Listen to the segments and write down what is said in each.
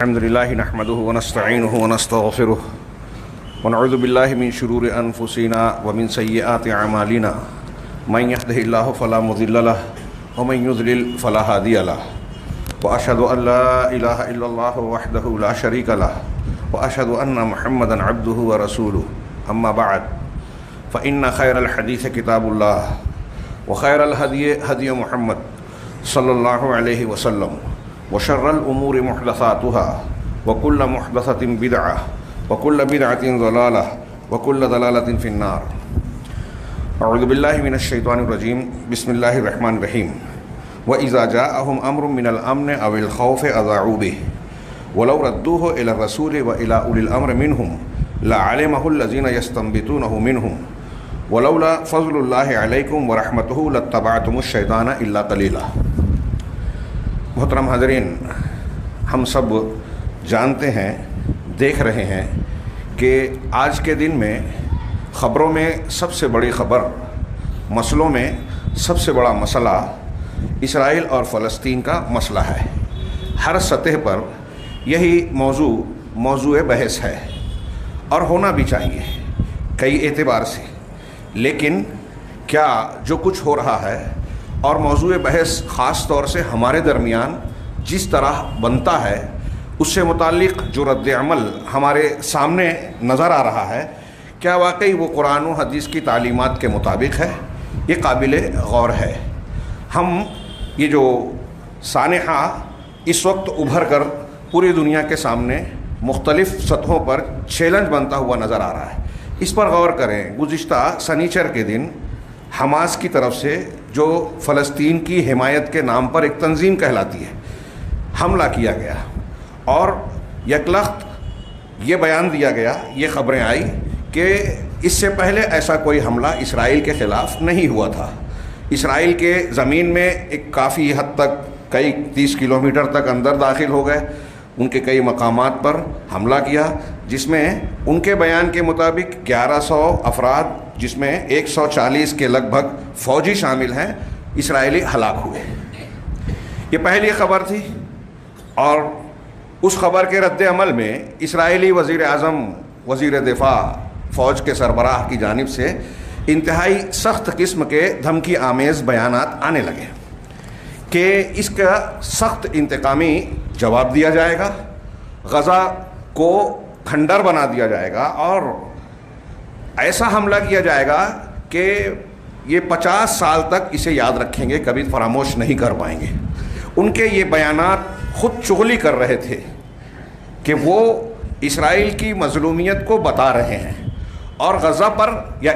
الحمد لله نحمده ونستعينه ونستغفره ونعوذ بالله من شرور أنفسنا ومن سيئات أعمالنا من يهده الله فلا مضل له ومن يضلل فلا هادي له وأشهد أن لا إله إلا الله وحده لا شريك له وأشهد أن محمدا عبده ورسوله أما بعد فإن خير الحديث كتاب الله وخير الهدي هدي محمد صلى الله عليه وسلم وشر الأمور محدثاتها وكل محدثة بدعة وكل بدعة ضلالة وكل ضلالة في النار. أعوذ بالله من الشيطان الرجيم. بسم الله الرحمن الرحيم. وإذا جاءهم أمر من الأمن أو الخوف أذاعوا به ولو ردوه إلى الرسول وإلى أولي الأمر منهم لعلمه الذين يستنبطونه منهم ولولا فضل الله عليكم ورحمته لاتبعتم الشيطان إلا قليلا. محترم حاضرین، ہم سب جانتے ہیں، دیکھ رہے ہیں کہ آج کے دن میں خبروں میں سب سے بڑی خبر، مسئلوں میں سب سے بڑا مسئلہ اسرائیل اور فلسطین کا مسئلہ ہے. ہر سطح پر یہی موضوع بحث ہے اور ہونا بھی چاہیے کئی اعتبار سے. لیکن کیا جو کچھ ہو رہا ہے اور موضوع بحث خاص طور سے ہمارے درمیان جس طرح بنتا ہے، اس سے متعلق جو رد عمل ہمارے سامنے نظر آ رہا ہے، کیا واقعی وہ قرآن و حدیث کی تعلیمات کے مطابق ہے؟ یہ قابل غور ہے. ہم یہ جو سانحہ اس وقت ابھر کر پوری دنیا کے سامنے مختلف سطحوں پر چیلنج بنتا ہوا نظر آ رہا ہے، اس پر غور کریں. گزشتہ سنیچر کے دن حماس کی طرف سے جو فلسطین کی حمایت کے نام پر ایک تنظیم کہلاتی ہے، حملہ کیا گیا اور یکلخت یہ بیان دیا گیا، یہ خبریں آئی کہ اس سے پہلے ایسا کوئی حملہ اسرائیل کے خلاف نہیں ہوا تھا. اسرائیل کے زمین میں ایک کافی حد تک کئی 30 کلومیٹر تک اندر داخل ہو گئے، ان کے کئی مقامات پر حملہ کیا، جس میں ان کے بیان کے مطابق 1100 افراد، جس میں 140 کے لگ بھگ فوجی شامل ہیں، اسرائیلی ہلاک ہوئے. یہ پہلی خبر تھی اور اس خبر کے رد عمل میں اسرائیلی وزیر اعظم، وزیر دفاع، فوج کے سربراہ کی جانب سے انتہائی سخت قسم کے دھمکی آمیز بیانات آنے لگے کہ اس کا سخت انتقامی جواب دیا جائے گا، غزہ کو کھنڈر بنا دیا جائے گا اور ایسا حملہ کیا جائے گا کہ یہ 50 سال تک اسے یاد رکھیں گے، کبھی فراموش نہیں کر پائیں گے. ان کے یہ بیانات خود چغلی کر رہے تھے کہ وہ اسرائیل کی مظلومیت کو بتا رہے ہیں اور غزہ پر یا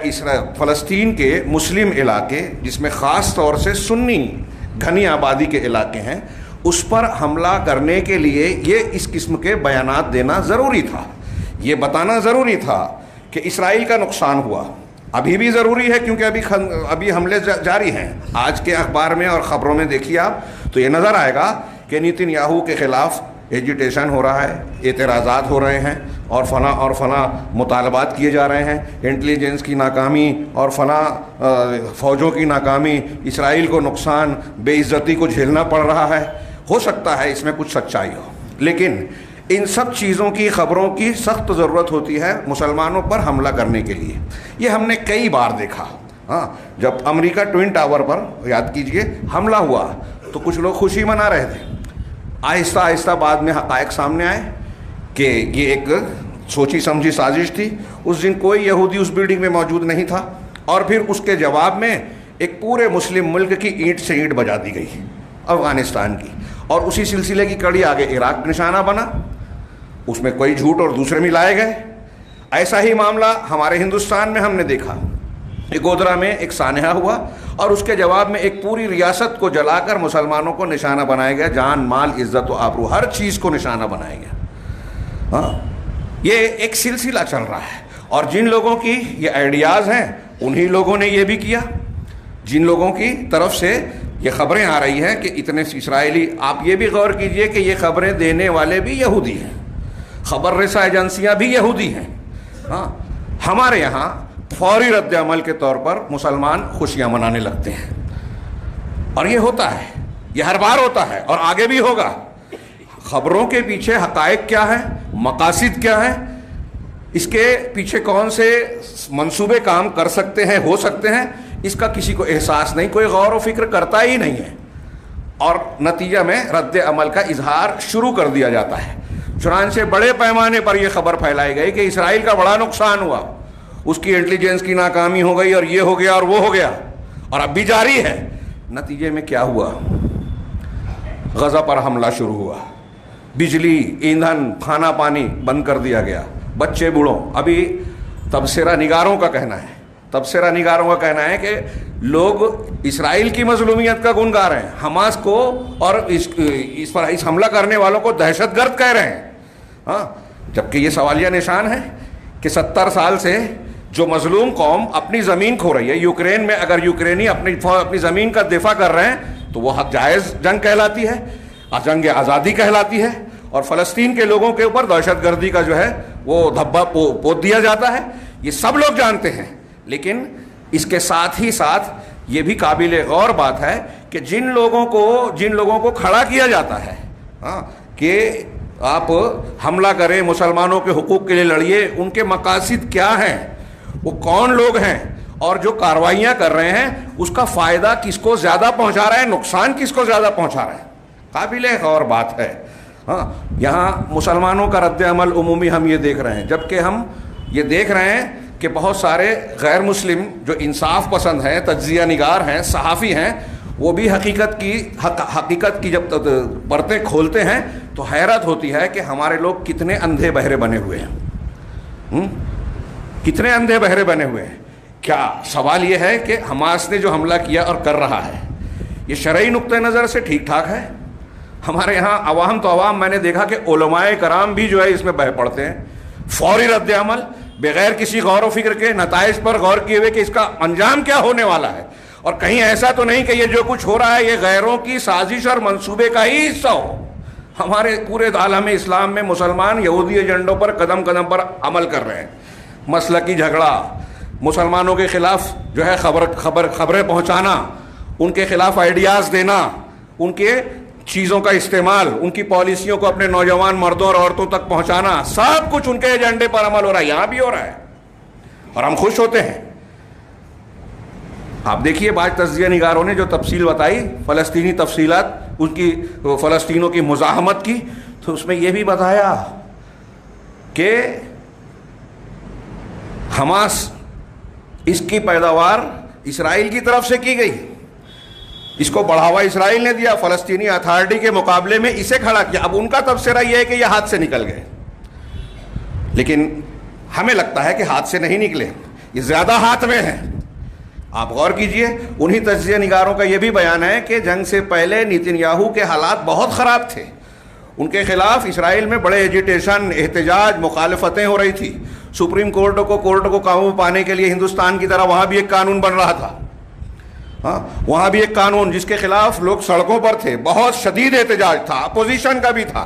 فلسطین کے مسلم علاقے، جس میں خاص طور سے سنی گھنی آبادی کے علاقے ہیں، اس پر حملہ کرنے کے لیے یہ اس قسم کے بیانات دینا ضروری تھا. یہ بتانا ضروری تھا کہ اسرائیل کا نقصان ہوا. ابھی بھی ضروری ہے کیونکہ ابھی حملے جاری ہیں. آج کے اخبار میں اور خبروں میں دیکھیے آپ تو یہ نظر آئے گا کہ نیتن یاہو کے خلاف ایجیٹیشن ہو رہا ہے، اعتراضات ہو رہے ہیں اور فلاں مطالبات کیے جا رہے ہیں. انٹیلیجنس کی ناکامی اور فلاں فوجوں کی ناکامی، اسرائیل کو نقصان، بے عزتی کو جھیلنا پڑ رہا ہے. ہو سکتا ہے اس میں کچھ سچائی ہو، لیکن ان سب چیزوں کی خبروں کی سخت ضرورت ہوتی ہے مسلمانوں پر حملہ کرنے کے لیے. یہ ہم نے کئی بار دیکھا. جب امریکہ ٹوئن ٹاور پر یاد کیجئے حملہ ہوا تو کچھ لوگ خوشی منا رہے تھے. آہستہ آہستہ بعد میں حقائق سامنے آئے کہ یہ ایک سوچی سمجھی سازش تھی. اس دن کوئی یہودی اس بلڈنگ میں موجود نہیں تھا اور پھر اس کے جواب میں ایک پورے مسلم ملک کی اینٹ سے اینٹ بجا دی گئی، افغانستان کی، اور اسی سلسلے کی کڑی آگے عراق نشانہ بنا. اس میں کوئی جھوٹ اور دوسرے ملائے گئے. ایسا ہی معاملہ ہمارے ہندوستان میں ہم نے دیکھا. گودرا میں ایک سانحہ ہوا اور اس کے جواب میں ایک پوری ریاست کو جلا کر مسلمانوں کو نشانہ بنایا گیا، جان مال عزت و آبرو ہر چیز کو نشانہ بنایا گیا. یہ ایک سلسلہ چل رہا ہے اور جن لوگوں کی یہ آئیڈیاز ہیں انہی لوگوں نے یہ بھی کیا. جن لوگوں کی طرف سے یہ خبریں آ رہی ہیں کہ اتنے اسرائیلی، آپ یہ بھی غور کیجئے کہ یہ خبریں دینے والے بھی یہودی ہیں، خبر رساں ایجنسیاں بھی یہودی ہیں. ہمارے یہاں فوری رد عمل کے طور پر مسلمان خوشیاں منانے لگتے ہیں اور یہ ہوتا ہے، یہ ہر بار ہوتا ہے اور آگے بھی ہوگا. خبروں کے پیچھے حقائق کیا ہے، مقاصد کیا ہے، اس کے پیچھے کون سے منصوبے کام کر سکتے ہیں، ہو سکتے ہیں، اس کا کسی کو احساس نہیں، کوئی غور و فکر کرتا ہی نہیں ہے، اور نتیجہ میں رد عمل کا اظہار شروع کر دیا جاتا ہے۔ چنانچہ بڑے پیمانے پر یہ خبر پھیلائی گئی کہ اسرائیل کا بڑا نقصان ہوا، اس کی انٹیلیجنس کی ناکامی ہو گئی، اور یہ ہو گیا اور وہ ہو گیا، اور اب بھی جاری ہے۔ نتیجے میں کیا ہوا؟ غزہ پر حملہ شروع ہوا، بجلی، ایندھن، کھانا پانی بند کر دیا گیا، بچے بوڑھوں۔ ابھی تبصرہ نگاروں کا کہنا ہے کہ لوگ اسرائیل کی مظلومیت کا گن گا رہے ہیں، حماس کو اور اس حملہ کرنے والوں کو دہشت گرد کہہ رہے ہیں، ہاں، جبکہ یہ سوالیہ نشان ہے کہ 70 سال سے جو مظلوم قوم اپنی زمین کھو رہی ہے، یوکرین میں اگر یوکرینی اپنی زمین کا دفاع کر رہے ہیں تو وہ حق جائز جنگ کہلاتی ہے، جنگ آزادی کہلاتی ہے، اور فلسطین کے لوگوں کے اوپر دہشت گردی کا جو ہے وہ دھبا پوت دیا جاتا ہے۔ یہ سب لوگ جانتے ہیں، لیکن اس کے ساتھ ہی ساتھ یہ بھی قابل غور بات ہے کہ جن لوگوں کو کھڑا کیا جاتا ہے کہ آپ حملہ کریں، مسلمانوں کے حقوق کے لیے لڑیے، ان کے مقاصد کیا ہیں، وہ کون لوگ ہیں، اور جو کارروائیاں کر رہے ہیں اس کا فائدہ کس کو زیادہ پہنچا رہا ہے، نقصان کس کو زیادہ پہنچا رہا ہے، قابل غور بات ہے۔ ہاں، یہاں مسلمانوں کا رد عمل عمومی ہم یہ دیکھ رہے ہیں، جبکہ ہم یہ دیکھ رہے ہیں کہ بہت سارے غیر مسلم جو انصاف پسند ہیں، تجزیہ نگار ہیں، صحافی ہیں، وہ بھی حقیقت کی جب پرتیں کھولتے ہیں تو حیرت ہوتی ہے کہ ہمارے لوگ کتنے اندھے بہرے بنے ہوئے ہیں، کتنے اندھے بہرے بنے ہوئے ہیں۔ کیا سوال یہ ہے کہ حماس نے جو حملہ کیا اور کر رہا ہے یہ شرعی نقطہ نظر سے ٹھیک ٹھاک ہے؟ ہمارے یہاں عوام تو عوام، میں نے دیکھا کہ علماء کرام بھی جو ہے اس میں بہہ پڑتے ہیں، فوری رد عمل بغیر کسی غور و فکر کے، نتائج پر غور کیے ہوئے کہ اس کا انجام کیا ہونے والا ہے، اور کہیں ایسا تو نہیں کہ یہ جو کچھ ہو رہا ہے یہ غیروں کی سازش اور منصوبے کا ہی حصہ ہو۔ ہمارے پورے عالم اسلام میں مسلمان یہودی ایجنڈوں پر قدم قدم پر عمل کر رہے ہیں، مسلکی جھگڑا، مسلمانوں کے خلاف جو ہے خبریں پہنچانا، ان کے خلاف آئیڈیاز دینا، ان کے چیزوں کا استعمال، ان کی پالیسیوں کو اپنے نوجوان مردوں اور عورتوں تک پہنچانا، سب کچھ ان کے ایجنڈے پر عمل ہو رہا ہے، یہاں بھی ہو رہا ہے، اور ہم خوش ہوتے ہیں۔ آپ دیکھیے بعض تجزیہ نگاروں نے جو تفصیل بتائی، فلسطینی تفصیلات، ان کی فلسطینوں کی مزاحمت کی، تو اس میں یہ بھی بتایا کہ حماس، اس کی پیداوار اسرائیل کی طرف سے کی گئی، اس کو بڑھاوا اسرائیل نے دیا، فلسطینی اتھارٹی کے مقابلے میں اسے کھڑا کیا۔ اب ان کا تبصرہ یہ ہے کہ یہ ہاتھ سے نکل گئے، لیکن ہمیں لگتا ہے کہ ہاتھ سے نہیں نکلے، یہ زیادہ ہاتھ میں ہیں۔ آپ غور کیجئے، انہی تجزیہ نگاروں کا یہ بھی بیان ہے کہ جنگ سے پہلے نیتن یاہو کے حالات بہت خراب تھے، ان کے خلاف اسرائیل میں بڑے ایجیٹیشن، احتجاج، مخالفتیں ہو رہی تھی، سپریم کورٹ کو قابو پانے کے لیے ہندوستان کی طرح وہاں بھی ایک قانون بن رہا تھا، ہاں، وہاں بھی ایک قانون جس کے خلاف لوگ سڑکوں پر تھے، بہت شدید احتجاج تھا، اپوزیشن کا بھی تھا،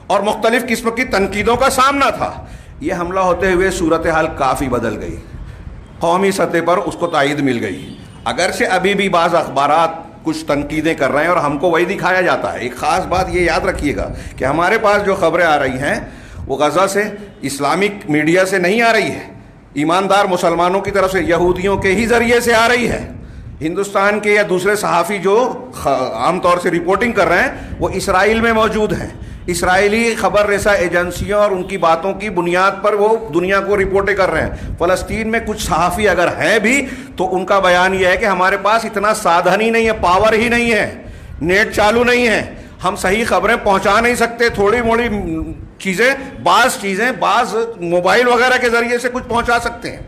اور مختلف قسم کی تنقیدوں کا سامنا تھا۔ یہ حملہ ہوتے ہوئے صورتحال کافی بدل گئی، قومی سطح پر اس کو تائید مل گئی، اگرچہ ابھی بھی بعض اخبارات کچھ تنقیدیں کر رہے ہیں اور ہم کو وہی دکھایا جاتا ہے۔ ایک خاص بات یہ یاد رکھیے گا کہ ہمارے پاس جو خبریں آ رہی ہیں وہ غزہ سے، اسلامک میڈیا سے نہیں آ رہی ہے، ایماندار مسلمانوں کی طرف سے، یہودیوں کے ہی ذریعے سے آ رہی ہے۔ ہندوستان کے یا دوسرے صحافی جو عام طور سے رپورٹنگ کر رہے ہیں وہ اسرائیل میں موجود ہیں، اسرائیلی خبر رساں ایجنسیوں اور ان کی باتوں کی بنیاد پر وہ دنیا کو رپورٹیں کر رہے ہیں۔ فلسطین میں کچھ صحافی اگر ہیں بھی تو ان کا بیان یہ ہے کہ ہمارے پاس اتنا سادھن ہی نہیں ہے، پاور ہی نہیں ہے، نیٹ چالو نہیں ہے، ہم صحیح خبریں پہنچا نہیں سکتے، تھوڑی موڑی چیزیں بعض موبائل وغیرہ کے ذریعے سے کچھ پہنچا سکتے ہیں،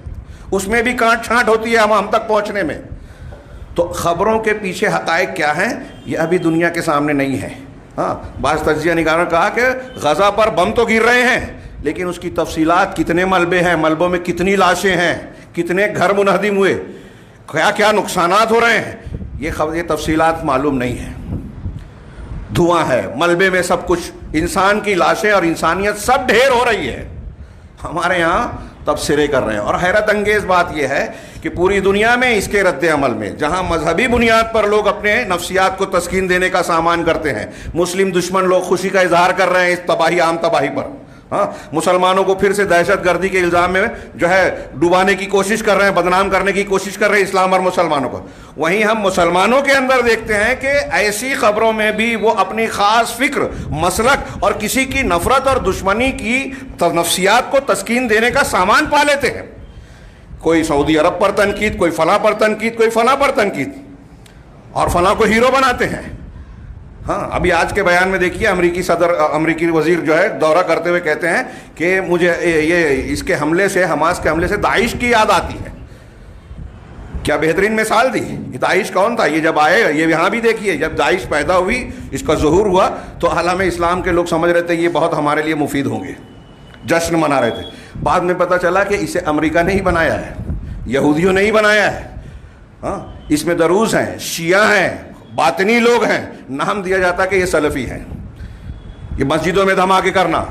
اس میں بھی کانٹ چھانٹ ہوتی ہے ہم تک پہنچنے میں۔ تو خبروں کے پیچھے حقائق کیا ہیں یہ ابھی دنیا کے سامنے نہیں ہے۔ ہاں، بعض تجزیہ نگاروں نے کہا کہ غزہ پر بم تو گر رہے ہیں، لیکن اس کی تفصیلات، کتنے ملبے ہیں، ملبوں میں کتنی لاشیں ہیں، کتنے گھر منہدم ہوئے، کیا کیا نقصانات ہو رہے ہیں، یہ تفصیلات معلوم نہیں ہیں۔ دھواں ہے، ملبے میں سب کچھ، انسان کی لاشیں اور انسانیت سب ڈھیر ہو رہی ہے، ہمارے یہاں تبصرے کر رہے ہیں۔ اور حیرت انگیز بات یہ ہے کہ پوری دنیا میں اس کے رد عمل میں جہاں مذہبی بنیاد پر لوگ اپنے نفسیات کو تسکین دینے کا سامان کرتے ہیں، مسلم دشمن لوگ خوشی کا اظہار کر رہے ہیں اس تباہی، عام تباہی پر، ہاں، مسلمانوں کو پھر سے دہشت گردی کے الزام میں جو ہے ڈبانے کی کوشش کر رہے ہیں، بدنام کرنے کی کوشش کر رہے ہیں اسلام اور مسلمانوں کو، وہیں ہم مسلمانوں کے اندر دیکھتے ہیں کہ ایسی خبروں میں بھی وہ اپنی خاص فکر، مسلک اور کسی کی نفرت اور دشمنی کی نفسیات کو تسکین دینے کا سامان پا لیتے ہیں۔ کوئی سعودی عرب پر تنقید، کوئی فلاں پر تنقید، کوئی فلاں پر تنقید، اور فلاں کو ہیرو بناتے ہیں۔ ہاں، ابھی آج کے بیان میں دیکھیے امریکی وزیر جو ہے دورہ کرتے ہوئے کہتے ہیں کہ مجھے یہ اس کے حملے سے، حماس کے حملے سے داعش کی یاد آتی ہے۔ کیا بہترین مثال دی! یہ داعش کون تھا؟ یہ جب آئے، یہ یہاں بھی دیکھیے، جب داعش پیدا ہوئی، اس کا ظہور ہوا تو عالم اسلام کے لوگ سمجھ رہے تھے یہ بہت ہمارے لیے مفید ہوں گے، جشن منا رہے تھے۔ بعد میں پتہ چلا کہ اسے امریکہ نے ہی بنایا ہے، یہودیوں نے ہی بنایا ہے۔ ہاں، اس میں دروز ہیں، شیعہ ہیں، باطنی لوگ ہیں، نام دیا جاتا کہ یہ سلفی ہیں۔ یہ مسجدوں میں دھماکے کرنا،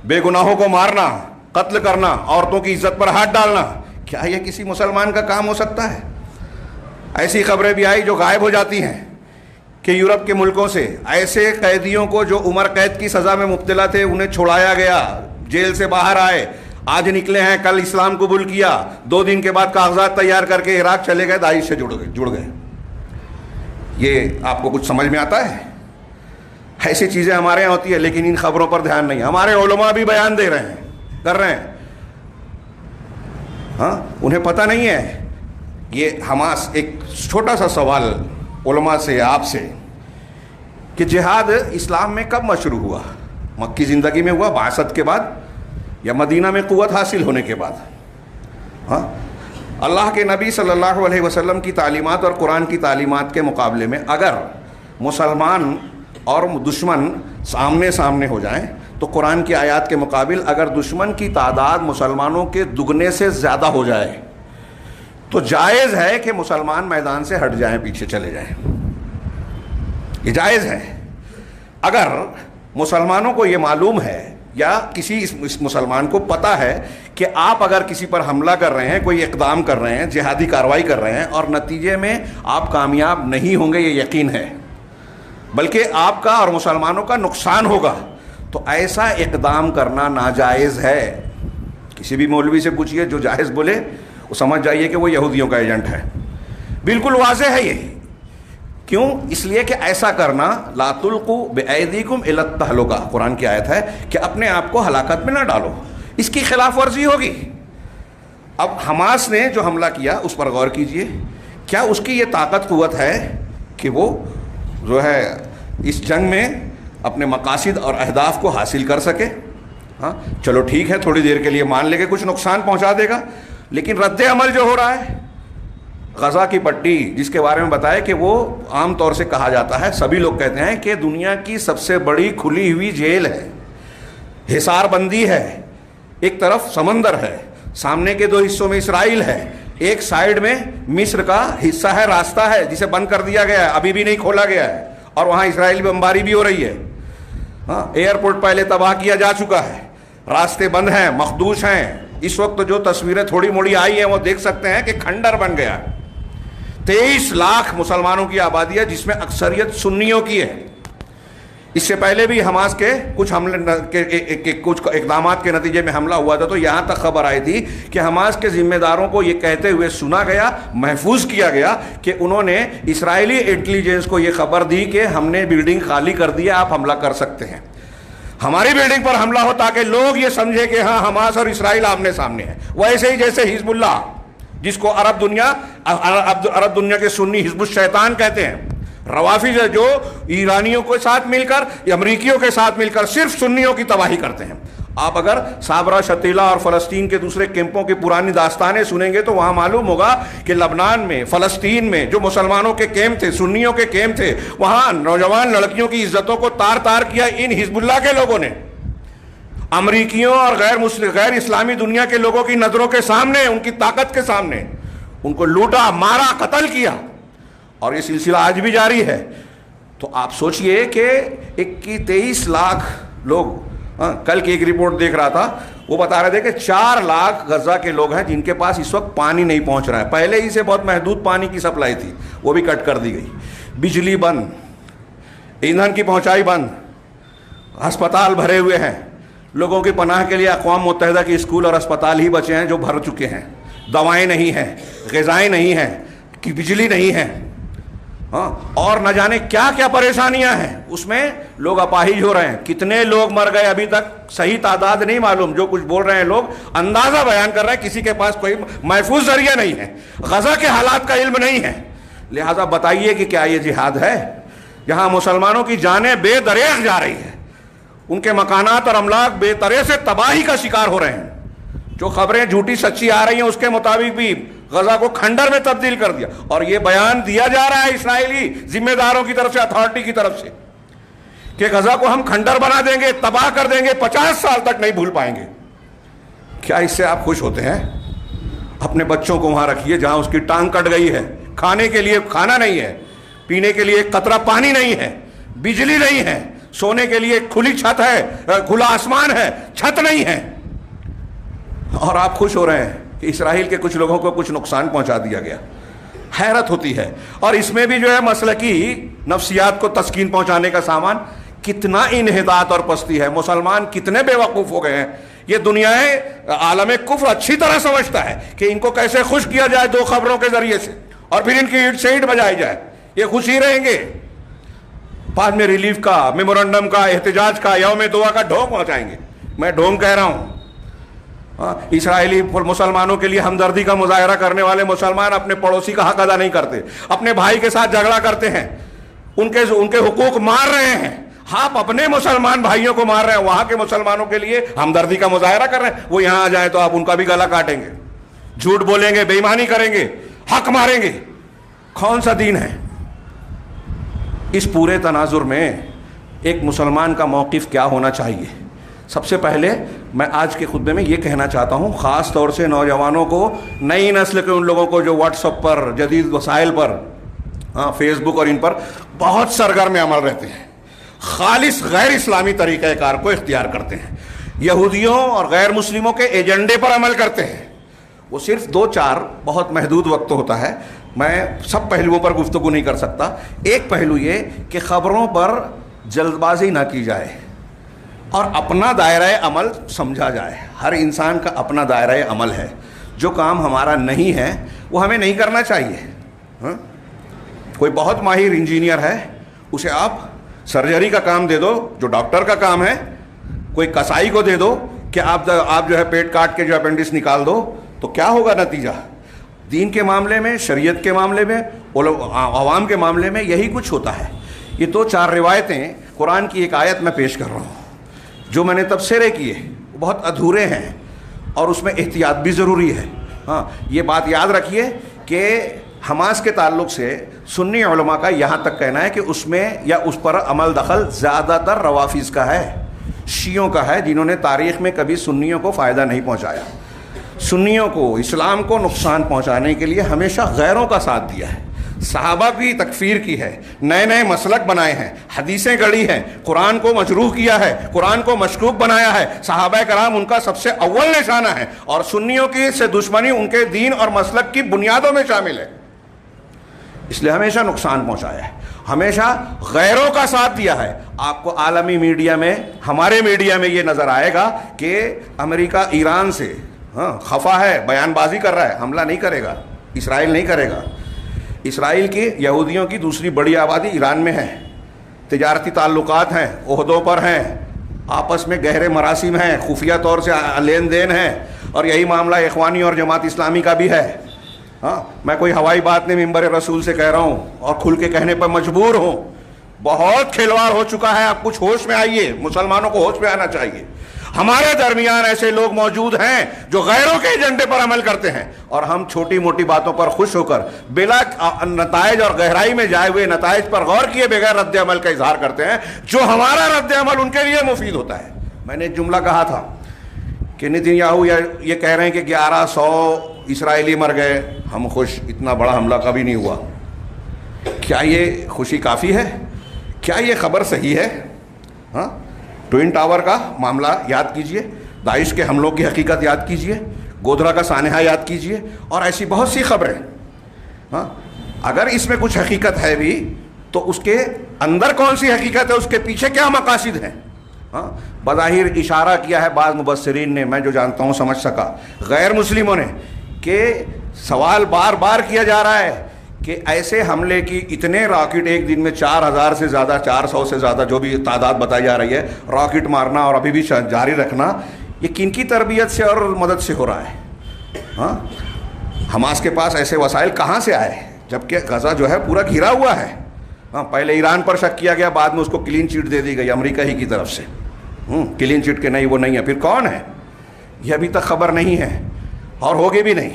بے گناہوں کو مارنا، قتل کرنا، عورتوں کی عزت پر ہاتھ ڈالنا، کیا یہ کسی مسلمان کا کام ہو سکتا ہے؟ ایسی خبریں بھی آئی جو غائب ہو جاتی ہیں کہ یورپ کے ملکوں سے ایسے قیدیوں کو جو عمر قید کی سزا میں مبتلا تھے انہیں چھڑایا گیا، جیل سے باہر آئے، آج نکلے ہیں، کل اسلام قبول کیا، 2 دن کے بعد کاغذات تیار کر کے عراق چلے گئے، داعش سے جڑ گئے۔ یہ آپ کو کچھ سمجھ میں آتا ہے؟ ایسی چیزیں ہمارے یہاں ہوتی ہے، لیکن ان خبروں پر دھیان نہیں۔ ہمارے علماء بھی بیان دے رہے ہیں، کر رہے ہیں، ہاں، انہیں پتہ نہیں ہے۔ یہ حماس، ایک چھوٹا سا سوال علماء سے، آپ سے، کہ جہاد اسلام میں کب مشروع ہوا؟ مکی زندگی میں ہوا، بعثت کے بعد، یا مدینہ میں قوت حاصل ہونے کے بعد؟ ہاں، اللہ کے نبی صلی اللہ علیہ وسلم کی تعلیمات اور قرآن کی تعلیمات کے مقابلے میں اگر مسلمان اور دشمن آمنے سامنے ہو جائیں تو قرآن کی آیات کے مقابل اگر دشمن کی تعداد مسلمانوں کے دگنے سے زیادہ ہو جائے تو جائز ہے کہ مسلمان میدان سے ہٹ جائیں، پیچھے چلے جائیں، یہ جائز ہے۔ اگر مسلمانوں کو یہ معلوم ہے یا کسی اس مسلمان کو پتہ ہے کہ آپ اگر کسی پر حملہ کر رہے ہیں، کوئی اقدام کر رہے ہیں، جہادی کارروائی کر رہے ہیں اور نتیجے میں آپ کامیاب نہیں ہوں گے، یہ یقین ہے، بلکہ آپ کا اور مسلمانوں کا نقصان ہوگا، تو ایسا اقدام کرنا ناجائز ہے۔ کسی بھی مولوی سے پوچھئے، جو جائز بولے وہ سمجھ جائیے کہ وہ یہودیوں کا ایجنٹ ہے، بالکل واضح ہے یہ۔ کیوں؟ اس لیے کہ ایسا کرنا لا تلقوا بأیدیکم الی التہلکہ، قرآن کی آیت ہے کہ اپنے آپ کو ہلاکت میں نہ ڈالو، اس کی خلاف ورزی ہوگی۔ اب حماس نے جو حملہ کیا اس پر غور کیجئے، کیا اس کی یہ طاقت قوت ہے کہ وہ جو ہے اس جنگ میں اپنے مقاصد اور اہداف کو حاصل کر سکے؟ ہاں، چلو ٹھیک ہے، تھوڑی دیر کے لیے مان لے کے کچھ نقصان پہنچا دے گا، لیکن رد عمل جو ہو رہا ہے، غزہ کی پٹی جس کے بارے میں بتایا کہ وہ عام طور سے کہا جاتا ہے، سبھی لوگ کہتے ہیں کہ دنیا کی سب سے بڑی کھلی ہوئی جیل ہے، حصار بندی ہے، ایک طرف سمندر ہے، سامنے کے 2 حصوں میں اسرائیل ہے، ایک سائیڈ میں مصر کا حصہ ہے، راستہ ہے جسے بند کر دیا گیا ہے، ابھی بھی نہیں کھولا گیا ہے، اور وہاں اسرائیل بمباری بھی ہو رہی ہے۔ ہاں، ایئرپورٹ پہلے تباہ کیا جا چکا ہے، راستے بند ہیں، مخدوش ہیں۔ اس وقت جو تصویریں تھوڑی موڑی آئی ہیں وہ دیکھ سکتے ہیں کہ کھنڈر بن گیا۔ 23 لاکھ مسلمانوں کی آبادی ہے جس میں اکثریت سنیوں کی ہے۔ اس سے پہلے بھی حماس کے کچھ کچھ اقدامات کے نتیجے میں حملہ ہوا تھا، تو یہاں تک خبر آئی تھی کہ حماس کے ذمہ داروں کو یہ کہتے ہوئے سنا گیا، محفوظ کیا گیا کہ انہوں نے اسرائیلی انٹیلیجنس کو یہ خبر دی کہ ہم نے بلڈنگ خالی کر دی ہے، آپ حملہ کر سکتے ہیں، ہماری بلڈنگ پر حملہ ہو، تاکہ لوگ یہ سمجھے کہ ہاں حماس اور اسرائیل آمنے سامنے ہیں۔ ویسے ہی جیسے حزب اللہ، جس کو عرب دنیا کے سنی حزب الشیطان کہتے ہیں، روافض جو ایرانیوں کے ساتھ مل کر، امریکیوں کے ساتھ مل کر صرف سنیوں کی تباہی کرتے ہیں۔ آپ اگر صابرہ، شتیلہ اور فلسطین کے دوسرے کیمپوں کی پرانی داستانیں سنیں گے تو وہاں معلوم ہوگا کہ لبنان میں، فلسطین میں جو مسلمانوں کے کیمپ تھے، سنیوں کے کیمپ تھے، وہاں نوجوان لڑکیوں کی عزتوں کو تار تار کیا ان حزب اللہ کے لوگوں نے، امریکیوں اور غیر اسلامی دنیا کے لوگوں کی نظروں کے سامنے، ان کی طاقت کے سامنے ان کو لوٹا، مارا، قتل کیا، اور یہ سلسلہ آج بھی جاری ہے۔ تو آپ سوچئے کہ 23 لاکھ لوگ، کل کی ایک رپورٹ دیکھ رہا تھا، وہ بتا رہے تھے کہ 4 لاکھ غزہ کے لوگ ہیں جن کے پاس اس وقت پانی نہیں پہنچ رہا ہے. پہلے ہی سے بہت محدود پانی کی سپلائی تھی, وہ بھی کٹ کر دی گئی. بجلی بند, ایندھن کی پہنچائی بند, ہسپتال بھرے ہوئے ہیں. لوگوں کی پناہ کے لیے اقوام متحدہ کے اسکول اور اسپتال ہی بچے ہیں جو بھر چکے ہیں. دوائیں نہیں ہیں, غذائیں نہیں ہیں, کہ بجلی نہیں ہے, ہاں, اور نہ جانے کیا کیا پریشانیاں ہیں. اس میں لوگ اپاہج ہو رہے ہیں. کتنے لوگ مر گئے ابھی تک صحیح تعداد نہیں معلوم. جو کچھ بول رہے ہیں لوگ اندازہ بیان کر رہے ہیں, کسی کے پاس کوئی محفوظ ذریعہ نہیں ہے. غزہ کے حالات کا علم نہیں ہے. لہذا بتائیے کہ کیا یہ جہاد ہے جہاں مسلمانوں کی جانیں بے دریغ جا رہی ہے, ان کے مکانات اور املاک بے طرح سے تباہی کا شکار ہو رہے ہیں. جو خبریں جھوٹی سچی آ رہی ہیں اس کے مطابق بھی غزہ کو کھنڈر میں تبدیل کر دیا, اور یہ بیان دیا جا رہا ہے اسرائیلی ذمہ داروں کی طرف سے, اتھارٹی کی طرف سے, کہ غزہ کو ہم کھنڈر بنا دیں گے, تباہ کر دیں گے, 50 سال تک نہیں بھول پائیں گے. کیا اس سے آپ خوش ہوتے ہیں؟ اپنے بچوں کو وہاں رکھیے جہاں اس کی ٹانگ کٹ گئی ہے, کھانے کے لیے کھانا نہیں ہے, پینے کے لیے ایک قطرہ پانی نہیں ہے, بجلی نہیں ہے, سونے کے لیے کھلی چھت ہے, کھلا آسمان ہے, چھت نہیں ہے, اور آپ خوش ہو رہے ہیں کہ اسرائیل کے کچھ لوگوں کو کچھ نقصان پہنچا دیا گیا. حیرت ہوتی ہے. اور اس میں بھی جو ہے مسلکی نفسیات کو تسکین پہنچانے کا سامان. کتنا انحطاط اور پستی ہے. مسلمان کتنے بے وقوف ہو گئے ہیں. یہ دنیا عالم کفر اچھی طرح سمجھتا ہے کہ ان کو کیسے خوش کیا جائے 2 خبروں کے ذریعے سے, اور پھر ان کی اینٹ سے اینٹ بجائی جائے, یہ خوشی رہیں گے. بعد میں ریلیف کا, میمورنڈم کا, احتجاج کا, یوم دعا کا ڈھونگ پہنچائیں گے. میں ڈھونگ کہہ رہا ہوں. اسرائیلی مسلمانوں کے لیے ہمدردی کا مظاہرہ کرنے والے مسلمان اپنے پڑوسی کا حق ادا نہیں کرتے, اپنے بھائی کے ساتھ جھگڑا کرتے ہیں, ان کے حقوق مار رہے ہیں. آپ اپنے مسلمان بھائیوں کو مار رہے ہیں, وہاں کے مسلمانوں کے لیے ہمدردی کا مظاہرہ کر رہے ہیں. وہ یہاں آ جائیں تو آپ ان کا بھی گلا کاٹیں گے, جھوٹ بولیں گے, بے ایمانی کریں گے, حق ماریں گے. کون سا دین ہے؟ اس پورے تناظر میں ایک مسلمان کا موقف کیا ہونا چاہیے؟ سب سے پہلے میں آج کے خطبے میں یہ کہنا چاہتا ہوں, خاص طور سے نوجوانوں کو, نئی نسل کے ان لوگوں کو جو واٹس ایپ پر, جدید وسائل پر, فیس بک اور ان پر بہت سرگرم عمل رہتے ہیں, خالص غیر اسلامی طریقہ کار کو اختیار کرتے ہیں, یہودیوں اور غیر مسلموں کے ایجنڈے پر عمل کرتے ہیں. وہ صرف 2-4 بہت محدود وقت ہوتا ہے, میں سب پہلوؤں پر گفتگو نہیں کر سکتا. ایک پہلو یہ کہ خبروں پر جلد بازی نہ کی جائے اور اپنا دائرہ عمل سمجھا جائے. ہر انسان کا اپنا دائرہ عمل ہے. جو کام ہمارا نہیں ہے وہ ہمیں نہیں کرنا چاہیے. کوئی بہت ماہر انجینئر ہے, اسے آپ سرجری کا کام دے دو جو ڈاکٹر کا کام ہے, کوئی کسائی کو دے دو کہ آپ جو ہے پیٹ کاٹ کے جو اپینڈکس نکال دو, تو کیا ہوگا نتیجہ؟ دین کے معاملے میں, شریعت کے معاملے میں, عوام کے معاملے میں یہی کچھ ہوتا ہے. یہ 2-4 روایتیں, قرآن کی ایک آیت میں پیش کر رہا ہوں. جو میں نے تبصرے کیے وہ بہت ادھورے ہیں اور اس میں احتیاط بھی ضروری ہے. ہاں, یہ بات یاد رکھیے کہ حماس کے تعلق سے سنی علماء کا یہاں تک کہنا ہے کہ اس میں یا اس پر عمل دخل زیادہ تر روافظ کا ہے, شیعوں کا ہے, جنہوں نے تاریخ میں کبھی سنیوں کو فائدہ نہیں پہنچایا. سنیوں کو, اسلام کو نقصان پہنچانے کے لیے ہمیشہ غیروں کا ساتھ دیا ہے. صحابہ کی تکفیر کی ہے, نئے نئے مسلک بنائے ہیں, حدیثیں گڑھی ہیں, قرآن کو مجروح کیا ہے, قرآن کو مشکوک بنایا ہے. صحابہ کرام ان کا سب سے اول نشانہ ہے, اور سنیوں کی سے دشمنی ان کے دین اور مسلک کی بنیادوں میں شامل ہے. اس لیے ہمیشہ نقصان پہنچایا ہے, ہمیشہ غیروں کا ساتھ دیا ہے. آپ کو عالمی میڈیا میں, ہمارے میڈیا میں یہ نظر آئے گا کہ امریکہ ایران سے خفا ہے, بیان بازی کر رہا ہے, حملہ نہیں کرے گا, اسرائیل نہیں کرے گا. اسرائیل کی یہودیوں کی دوسری بڑی آبادی ایران میں ہے, تجارتی تعلقات ہیں, عہدوں پر ہیں, آپس میں گہرے مراسم ہیں, خفیہ طور سے لین دین ہیں, اور یہی معاملہ اخوانی اور جماعت اسلامی کا بھی ہے. ہاں, میں کوئی ہوائی بات نہیں, منبر رسول سے کہہ رہا ہوں اور کھل کے کہنے پر مجبور ہوں. بہت کھلواڑ ہو چکا ہے, اب کچھ ہوش میں آئیے, مسلمانوں کو ہوش میں آنا چاہیے. ہمارے درمیان ایسے لوگ موجود ہیں جو غیروں کے ایجنڈے پر عمل کرتے ہیں, اور ہم چھوٹی موٹی باتوں پر خوش ہو کر بلا نتائج اور گہرائی میں جائے ہوئے نتائج پر غور کیے بغیر رد عمل کا اظہار کرتے ہیں, جو ہمارا رد عمل ان کے لیے مفید ہوتا ہے. میں نے ایک جملہ کہا تھا کہ نتن یاہو یہ کہہ رہے ہیں کہ 1100 اسرائیلی مر گئے, ہم خوش, اتنا بڑا حملہ کبھی نہیں ہوا. کیا یہ خوشی کافی ہے؟ کیا یہ خبر صحیح ہے؟ ہاں, ٹوئن ٹاور کا معاملہ یاد کیجئے. داعش کے حملوں کی حقیقت یاد کیجئے، گودرا کا سانحہ یاد کیجئے، اور ایسی بہت سی خبریں. ہاں اگر اس میں کچھ حقیقت ہے بھی تو اس کے اندر کون سی حقیقت ہے، اس کے پیچھے کیا مقاصد ہیں. ہاں بظاہر اشارہ کیا ہے بعض مبصرین نے، میں جو جانتا ہوں سمجھ سکا، غیر مسلموں نے، کہ سوال بار بار کیا جا رہا ہے کہ ایسے حملے کی اتنے راکٹ ایک دن میں 4000 سے زیادہ 400 سے زیادہ جو بھی تعداد بتائی جا رہی ہے راکٹ مارنا اور ابھی بھی جاری رکھنا، یہ کن کی تربیت سے اور مدد سے ہو رہا ہے؟ ہاں حماس کے پاس ایسے وسائل کہاں سے آئے جبکہ غزہ جو ہے پورا گھرا ہوا ہے؟ ہاں پہلے ایران پر شک کیا گیا، بعد میں اس کو کلین چٹ دے دی گئی امریکہ ہی کی طرف سے. کلین چٹ کے نہیں وہ نہیں ہے، پھر کون ہے یہ ابھی تک خبر نہیں ہے اور ہوگے بھی نہیں،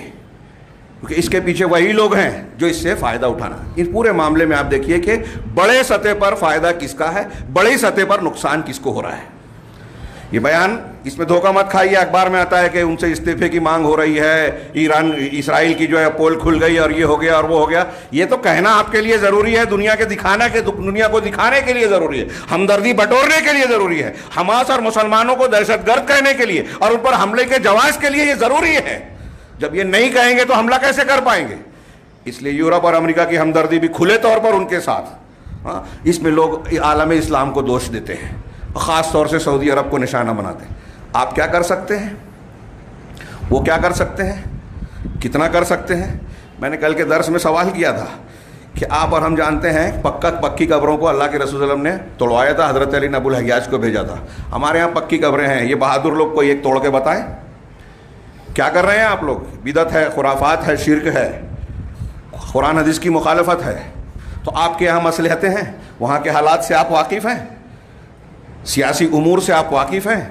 کیونکہ اس کے پیچھے وہی لوگ ہیں جو اس سے فائدہ اٹھانا. اس پورے معاملے میں آپ دیکھیے کہ بڑے سطح پر فائدہ کس کا ہے، بڑی سطح پر نقصان کس کو ہو رہا ہے. یہ بیان اس میں دھوکہ مت کھائیے، اخبار میں آتا ہے کہ ان سے استعفے کی مانگ ہو رہی ہے، ایران اسرائیل کی جو ہے پول کھل گئی اور یہ ہو گیا اور وہ ہو گیا. یہ تو کہنا آپ کے لیے ضروری ہے، دنیا کو دکھانے کے لیے ضروری ہے، ہمدردی بٹورنے کے لیے ضروری ہے، حماس اور مسلمانوں کو دہشت گرد کہنے کے لیے اور ان پر حملے کے جواز کے لیے یہ ضروری ہے. جب یہ نہیں کہیں گے تو حملہ کیسے کر پائیں گے؟ اس لیے یورپ اور امریکہ کی ہمدردی بھی کھلے طور پر ان کے ساتھ. ہاں اس میں لوگ عالم اسلام کو دوش دیتے ہیں، خاص طور سے سعودی عرب کو نشانہ بناتے ہیں. آپ کیا کر سکتے ہیں، وہ کیا کر سکتے ہیں، کتنا کر سکتے ہیں؟ میں نے کل کے درس میں سوال کیا تھا کہ آپ اور ہم جانتے ہیں پکی قبروں کو اللہ کے رسول صلی اللہ علیہ وسلم نے توڑوایا تھا، حضرت علی نے ابو الحجاج کو بھیجا تھا. ہمارے ہاں پکی قبریں ہیں، یہ بہادر لوگ کوئی ایک توڑ کے بتائیں کیا کر رہے ہیں آپ لوگ؟ بدعت ہے، خرافات ہے، شرک ہے، قرآن حدیث کی مخالفت ہے. تو آپ کے یہاں مصلحتیں ہیں، وہاں کے حالات سے آپ واقف ہیں، سیاسی امور سے آپ واقف ہیں،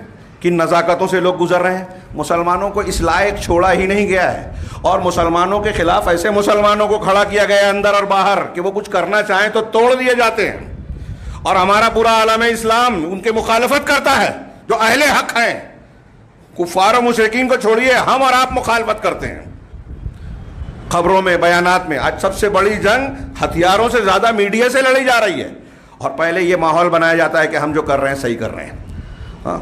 کن نزاکتوں سے لوگ گزر رہے ہیں. مسلمانوں کو اس لائق چھوڑا ہی نہیں گیا ہے، اور مسلمانوں کے خلاف ایسے مسلمانوں کو کھڑا کیا گیا ہے اندر اور باہر کہ وہ کچھ کرنا چاہیں تو توڑ دیے جاتے ہیں. اور ہمارا پورا عالم اسلام ان کے مخالفت کرتا ہے جو اہل حق ہیں. کفار و مشرکین کو چھوڑیے، ہم اور آپ مخالفت کرتے ہیں خبروں میں، بیانات میں. آج سب سے بڑی جنگ ہتھیاروں سے زیادہ میڈیا سے لڑی جا رہی ہے، اور پہلے یہ ماحول بنایا جاتا ہے کہ ہم جو کر رہے ہیں صحیح کر رہے ہیں. ہاں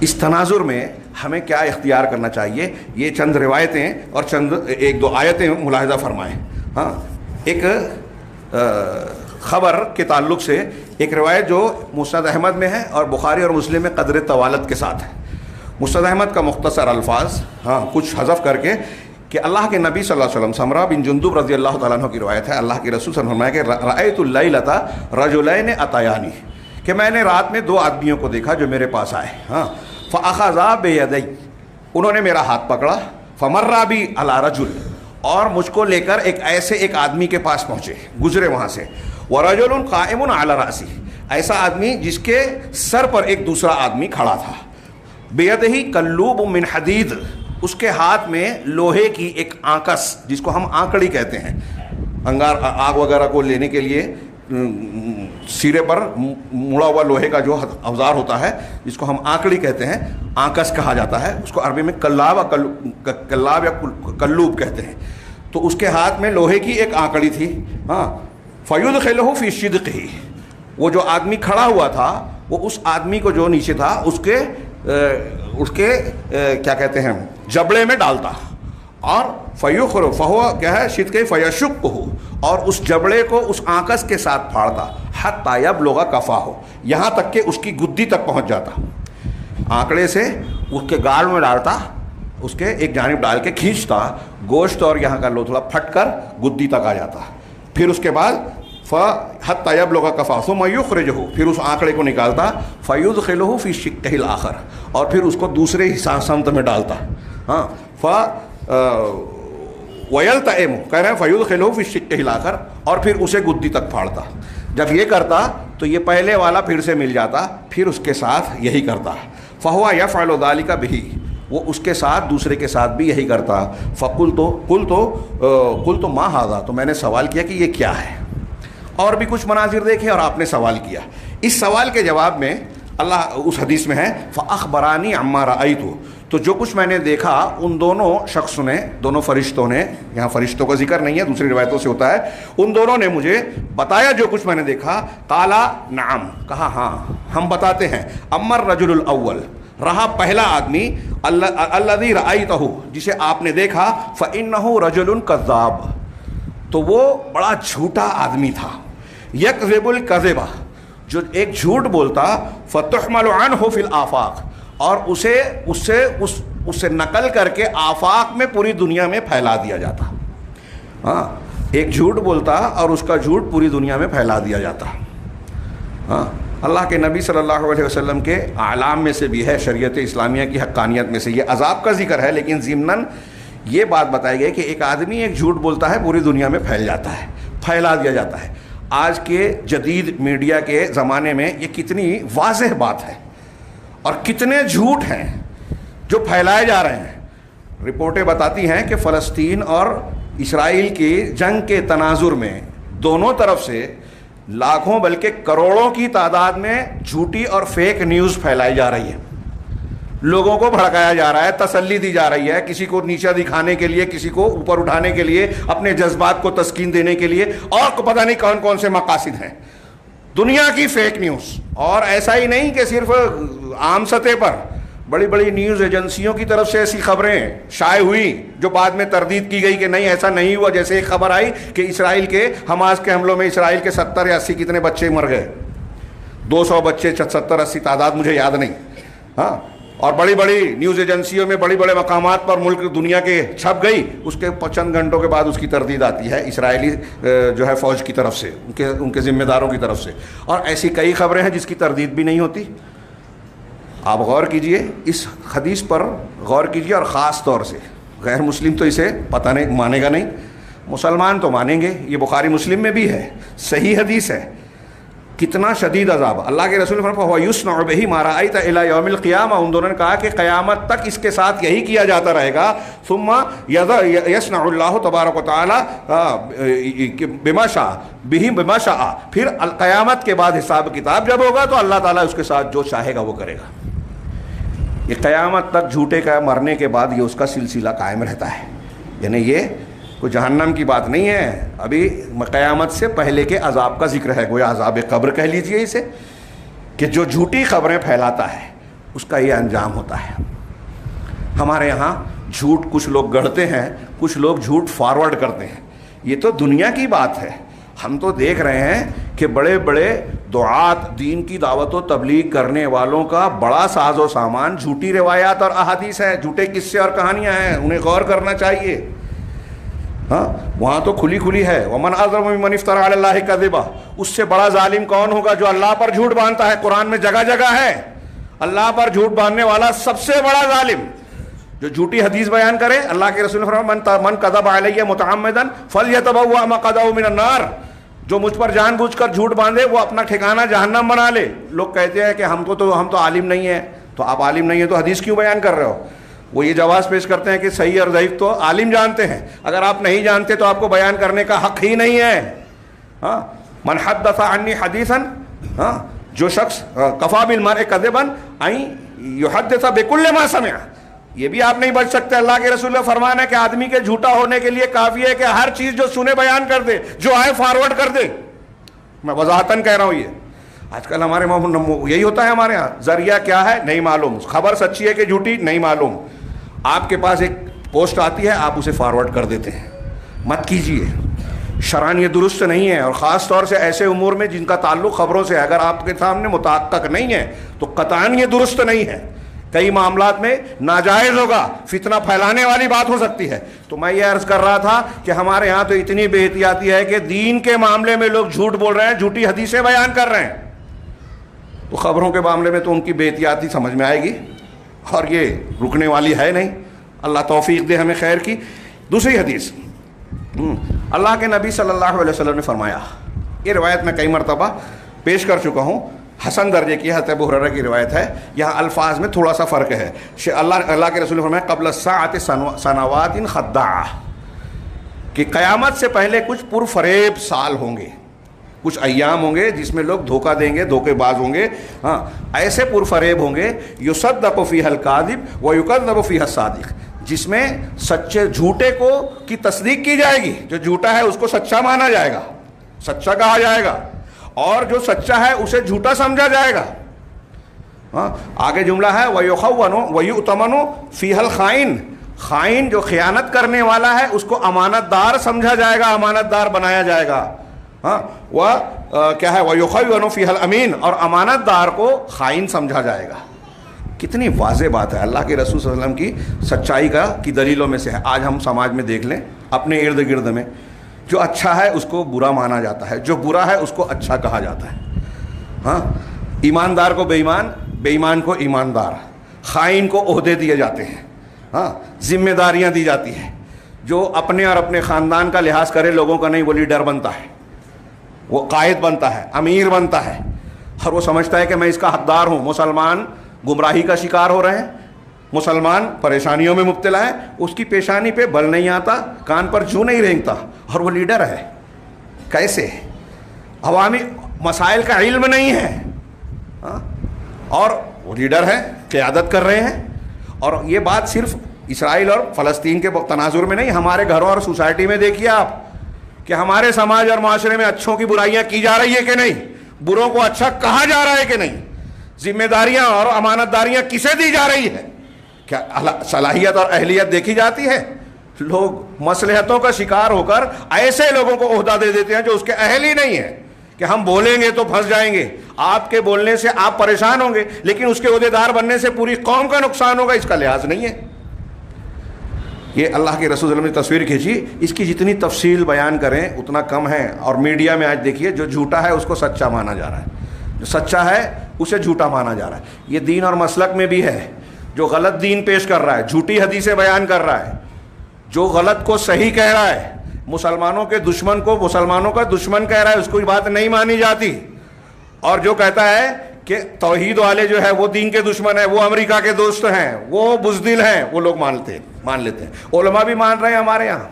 اس تناظر میں ہمیں کیا اختیار کرنا چاہیے؟ یہ چند روایتیں اور چند ایک دو آیتیں ملاحظہ فرمائیں. ہاں ایک خبر کے تعلق سے ایک روایت جو مسند احمد میں ہے اور بخاری اور مسلم میں قدر طوالت کے ساتھ ہے. مسند احمد کا مختصر الفاظ کچھ حذف کر کے کہ اللہ کے نبی صلی اللہ علیہ وسلم، سمرہ بن جندب رضی اللہ تعالیٰ عنہ کی روایت ہے، اللہ کے رسول صلی اللہ علیہ وسلم فرمایا کہ رأیت اللیلۃ رجلین اتیانی، کہ میں نے رات میں دو آدمیوں کو دیکھا جو میرے پاس آئے. ہاں فاخذا بیدی، انہوں نے میرا ہاتھ پکڑا، فمرا بی علی رجل، اور مجھ کو لے کر ایک آدمی کے پاس پہنچے، گزرے وہاں سے. ورجل قائم علی رأسی، ایسا آدمی جس کے سر پر ایک دوسرا آدمی کھڑا تھا. بیدہی کلوب من حدید، اس کے ہاتھ میں لوہے کی ایک آنکس جس کو ہم آنکڑی کہتے ہیں، انگار آگ وغیرہ کو لینے کے لیے سیرے پر مڑا ہوا لوہے کا جو اوزار ہوتا ہے جس کو ہم آنکڑی کہتے ہیں، آنکس کہا جاتا ہے. اس کو عربی میں کلاب یا کلوب کہتے ہیں. تو اس کے ہاتھ میں لوہے کی ایک آنکڑی تھی. ہاں فیدخلہ فی شدقہ، وہ جو آدمی کھڑا ہوا تھا وہ اس آدمی کو جو نیچے تھا اس کے کیا کہتے ہیں جبڑے میں ڈالتا، اور فیخر فہو کیا ہے شدقہ فیشق ہو، اور اس جبڑے کو اس آنکس کے ساتھ پھاڑتا، حتی یبلغ کفاہ، یہاں تک کہ اس کی گدی تک پہنچ جاتا. آنکڑے سے اس کے گال میں ڈالتا، اس کے ایک جانب ڈال کے کھینچتا، گوشت اور یہاں کا لوتھڑا پھٹ کر گدی تک آ جاتا. پھر اس کے بعد حتی یبلغ کفاہ ثم یخرجہ، پھر اس آنکڑے کو نکالتا، فیدخلہ فی شقہ الاخر، اور پھر اس کو دوسرے سمت میں ڈالتا. ہاں ویلتئم، کہہ رہے ہیں فیدخلہ فی شقہ الاخر، اور پھر اسے گدی تک پھاڑتا. جب یہ کرتا تو یہ پہلے والا پھر سے مل جاتا، پھر اس کے ساتھ یہی کرتا. فہو یفعل ذلک بہ، وہ اس کے ساتھ دوسرے کے ساتھ بھی یہی کرتا. قلت ما ھذا، تو میں نے سوال کیا کہ یہ کیا ہے. اور بھی کچھ مناظر دیکھے اور آپ نے سوال کیا. اس سوال کے جواب میں اللہ اس حدیث میں ہے فاخبرانی عما رأیت، تو جو کچھ میں نے دیکھا ان دونوں شخصوں نے، دونوں فرشتوں نے، یہاں فرشتوں کا ذکر نہیں ہے دوسری روایتوں سے ہوتا ہے، ان دونوں نے مجھے بتایا جو کچھ میں نے دیکھا. قالا نعم، کہا ہاں ہم بتاتے ہیں. اما الرجل الاول، رہا پہلا آدمی الذی رأیتہ، جسے آپ نے دیکھا، فإنہ رجل کذاب، تو وہ بڑا جھوٹا آدمی تھا، یکذب الکذب، جو ایک جھوٹ بولتا، فتحمل عنہ فی الآفاق، اور اسے نقل کر کے آفاق میں پوری دنیا میں پھیلا دیا جاتا. ہاں، ایک جھوٹ بولتا اور اس کا جھوٹ پوری دنیا میں پھیلا دیا جاتا. ہاں، اللہ کے نبی صلی اللہ علیہ وسلم کے اعلام میں سے بھی ہے، شریعت اسلامیہ کی حقانیت میں سے یہ عذاب کا ذکر ہے، لیکن ضمناً یہ بات بتائی گئی کہ ایک آدمی ایک جھوٹ بولتا ہے، پوری دنیا میں پھیل جاتا ہے، پھیلا دیا جاتا ہے. آج کے جدید میڈیا کے زمانے میں یہ کتنی واضح بات ہے، اور کتنے جھوٹ ہیں جو پھیلائے جا رہے ہیں. رپورٹیں بتاتی ہیں کہ فلسطین اور اسرائیل کی جنگ کے تناظر میں دونوں طرف سے لاکھوں بلکہ کروڑوں کی تعداد میں جھوٹی اور فیک نیوز پھیلائی جا رہی ہے. لوگوں کو بھڑکایا جا رہا ہے، تسلی دی جا رہی ہے، کسی کو نیچا دکھانے کے لیے، کسی کو اوپر اٹھانے کے لیے، اپنے جذبات کو تسکین دینے کے لیے، اور پتہ نہیں کون کون سے مقاصد ہیں. دنیا کی فیک نیوز. اور ایسا ہی نہیں کہ صرف عام سطح پر، بڑی بڑی نیوز ایجنسیوں کی طرف سے ایسی خبریں شائع ہوئی جو بعد میں تردید کی گئی کہ نہیں ایسا نہیں ہوا. جیسے ایک خبر آئی کہ اسرائیل کے حماس کے حملوں میں اسرائیل کے 70 یا 80 کتنے بچے مر گئے، 200 بچے، 70-80 تعداد مجھے یاد نہیں. ہاں، اور بڑی بڑی نیوز ایجنسیوں میں بڑے بڑے مقامات پر ملک دنیا کے چھپ گئی. اس کے چند گھنٹوں کے بعد اس کی تردید آتی ہے اسرائیلی جو ہے فوج کی طرف سے، ان کے ذمہ داروں کی طرف سے. اور ایسی کئی خبریں ہیں جس کی تردید بھی نہیں ہوتی. آپ غور کیجئے، اس حدیث پر غور کیجئے، اور خاص طور سے غیر مسلم تو اسے پتہ نہیں، مانے گا نہیں، مسلمان تو مانیں گے. یہ بخاری مسلم میں بھی ہے، صحیح حدیث ہے. کتنا شدید عذاب. اللہ کے رسول نے فرمایا وَيُصْنَعُ بِهِ مَا رَأَيْتَ إِلَى يَوْمِ الْقِيَامَةِ. ان دونوں نے کہا کہ قیامت تک اس کے ساتھ یہی کیا جاتا رہے گا. ثُمَّ يَصْنَعُ اللَّهُ تَبَارَكَ وَتَعَالَى بِمَا شَاءَ بِهِ بِمَا شَاءَ. پھر قیامت کے بعد حساب کتاب جب ہوگا تو اللہ تعالیٰ اس کے ساتھ جو چاہے گا وہ کرے گا. یہ قیامت تک جھوٹے کا مرنے کے بعد یہ اس کا سلسلہ قائم رہتا ہے. یعنی یہ کوئی جہنم کی بات نہیں ہے، ابھی قیامت سے پہلے کے عذاب کا ذکر ہے. گویا عذاب قبر کہہ لیجئے اسے، کہ جو جھوٹی خبریں پھیلاتا ہے اس کا یہ انجام ہوتا ہے. ہمارے یہاں جھوٹ کچھ لوگ گڑھتے ہیں، کچھ لوگ جھوٹ فارورڈ کرتے ہیں. یہ تو دنیا کی بات ہے. ہم تو دیکھ رہے ہیں کہ بڑے بڑے دعات، دین کی دعوت و تبلیغ کرنے والوں کا بڑا ساز و سامان جھوٹی روایات اور احادیث ہے، جھوٹے قصے اور کہانیاں ہیں. انہیں غور کرنا چاہیے. ہاں، وہاں تو کھلی کھلی ہے. وَمَنْ أَظْلَمُ مِمَّنِ افْتَرَىٰ عَلَى اللَّهِ كَذِبًا. اس سے بڑا ظالم کون ہوگا جو اللہ پر جھوٹ باندھتا ہے. قرآن میں جگہ جگہ ہے اللہ پر جھوٹ باندھنے والا سب سے بڑا ظالم جو جھوٹی حدیث بیان کرے. اللہ کے رسول نے فرمایا من كذب علیہ متعمدا فلیتبوأ مقعدہ من النار. جو مجھ پر جان بوجھ کر جھوٹ باندھے وہ اپنا ٹھکانہ جہنم بنا لے. لوگ کہتے ہیں کہ ہم تو عالم نہیں ہیں. تو آپ عالم نہیں ہیں تو حدیث کیوں بیان کر رہے ہو؟ وہ یہ جواز پیش کرتے ہیں کہ صحیح اور ضعیف تو عالم جانتے ہیں. اگر آپ نہیں جانتے تو آپ کو بیان کرنے کا حق ہی نہیں ہے. ہاں، من حدث عنی حدیثا، ہاں، جو شخص کفا بالمرء کذبا ان یحدث بکل ما سمع. یہ بھی آپ نہیں بچ سکتے. اللہ کے رسول نے فرمایا ہے کہ آدمی کے جھوٹا ہونے کے لیے کافی ہے کہ ہر چیز جو سنے بیان کر دے، جو آئے فارورڈ کر دے. میں وضاحتاً کہہ رہا ہوں. یہ آج کل ہمارے یہی ہوتا ہے. ہمارے ہاں ذریعہ کیا ہے نہیں معلوم، خبر سچی ہے کہ جھوٹی نہیں معلوم. آپ کے پاس ایک پوسٹ آتی ہے، آپ اسے فارورڈ کر دیتے ہیں. مت کیجیے، شرعاً یہ درست نہیں ہے. اور خاص طور سے ایسے امور میں جن کا تعلق خبروں سے ہے، اگر آپ کے سامنے متحقق نہیں ہے تو قطعاً یہ درست نہیں ہے. کئی معاملات میں ناجائز ہوگا، فتنہ پھیلانے والی بات ہو سکتی ہے. تو میں یہ عرض کر رہا تھا کہ ہمارے ہاں تو اتنی بے احتیاطی ہے کہ دین کے معاملے میں لوگ جھوٹ بول رہے ہیں، جھوٹی حدیثیں بیان کر رہے ہیں. تو خبروں کے معاملے میں تو ان کی بے احتیاطی سمجھ میں آئے گی، اور یہ رکنے والی ہے نہیں. اللہ توفیق دے ہمیں خیر کی. دوسری حدیث، اللہ کے نبی صلی اللہ علیہ وسلم نے فرمایا، یہ روایت میں کئی مرتبہ پیش کر چکا ہوں، حسن درجے کی حضرت ابو ہریرہ کی روایت ہے. یہاں الفاظ میں تھوڑا سا فرق ہے. اللہ کے رسول نے فرمایا قبل الساعۃ سنوات خداعہ، کہ قیامت سے پہلے کچھ پرفریب سال ہوں گے، کچھ ایام ہوں گے جس میں لوگ دھوکہ دیں گے، دھوکے باز ہوں گے. ہاں، ایسے پرفریب ہوں گے یصدق فیہا الکاذب ویکذب فیہا الصادق، جس میں سچے جھوٹے کو کی تصدیق کی جائے گی. جو جھوٹا ہے اس کو سچا مانا جائے گا، سچا کہا جائے گا، اور جو سچا ہے اسے جھوٹا سمجھا جائے گا. ہاں آگے جملہ ہے وَيُخَوَّنُ وَيُؤْتَمَنُ فِيهَا الْخَائِنُ، خائن جو خیانت کرنے والا ہے اس کو امانت دار سمجھا جائے گا، امانت دار بنایا جائے گا. ہاں وہ کیا ہے وَيُخَوَّنُ فِيهَا الْأَمِينُ، اور امانت دار کو خائن سمجھا جائے گا. کتنی واضح بات ہے، اللہ کے رسول صلی اللہ علیہ وسلم کی سچائی کی دلیلوں میں سے ہے. آج ہم سماج میں دیکھ لیں اپنے ارد گرد میں، جو اچھا ہے اس کو برا مانا جاتا ہے، جو برا ہے اس کو اچھا کہا جاتا ہے. ہاں ایماندار کو بے ایمان، بے ایمان کو ایماندار، خائن کو عہدے دیے جاتے ہیں، ہاں ذمہ داریاں دی جاتی ہیں. جو اپنے اور اپنے خاندان کا لحاظ کرے لوگوں کا نہیں، وہ لیڈر بنتا ہے، وہ قائد بنتا ہے، امیر بنتا ہے، اور وہ سمجھتا ہے کہ میں اس کا حقدار ہوں. مسلمان گمراہی کا شکار ہو رہے ہیں، مسلمان پریشانیوں میں مبتلا ہے، اس کی پیشانی پہ بل نہیں آتا، کان پر جوں نہیں رینگتا، اور وہ لیڈر ہے. کیسے؟ عوامی مسائل کا علم نہیں ہے، اور وہ لیڈر ہے، قیادت کر رہے ہیں. اور یہ بات صرف اسرائیل اور فلسطین کے تناظر میں نہیں، ہمارے گھروں اور سوسائٹی میں دیکھیے آپ کہ ہمارے سماج اور معاشرے میں اچھوں کی برائیاں کی جا رہی ہے کہ نہیں، بروں کو اچھا کہا جا رہا ہے کہ نہیں، ذمہ داریاں اور امانت داریاں کسے دی جا رہی ہے، کیا صلاحیت اور اہلیت دیکھی جاتی ہے؟ لوگ مصلحتوں کا شکار ہو کر ایسے لوگوں کو عہدہ دے دیتے ہیں جو اس کے اہل ہی نہیں ہیں، کہ ہم بولیں گے تو پھنس جائیں گے، آپ کے بولنے سے آپ پریشان ہوں گے، لیکن اس کے عہدیدار بننے سے پوری قوم کا نقصان ہوگا، اس کا لحاظ نہیں ہے. یہ اللہ کے رسول صلی اللہ علیہ وسلم نے تصویر کھینچی، اس کی جتنی تفصیل بیان کریں اتنا کم ہے. اور میڈیا میں آج دیکھیے جو جھوٹا ہے اس کو سچا مانا جا رہا ہے، جو سچا ہے اسے جھوٹا مانا جا رہا ہے. یہ دین اور مسلک میں بھی ہے، جو غلط دین پیش کر رہا ہے، جھوٹی حدیثیں بیان کر رہا ہے، جو غلط کو صحیح کہہ رہا ہے، مسلمانوں کے دشمن کو مسلمانوں کا دشمن کہہ رہا ہے، اس کو یہ بات نہیں مانی جاتی. اور جو کہتا ہے کہ توحید والے جو ہے وہ دین کے دشمن ہیں، وہ امریکہ کے دوست ہیں، وہ بزدل ہیں، وہ لوگ مان لیتے ہیں. علماء بھی مان رہے ہیں ہمارے یہاں.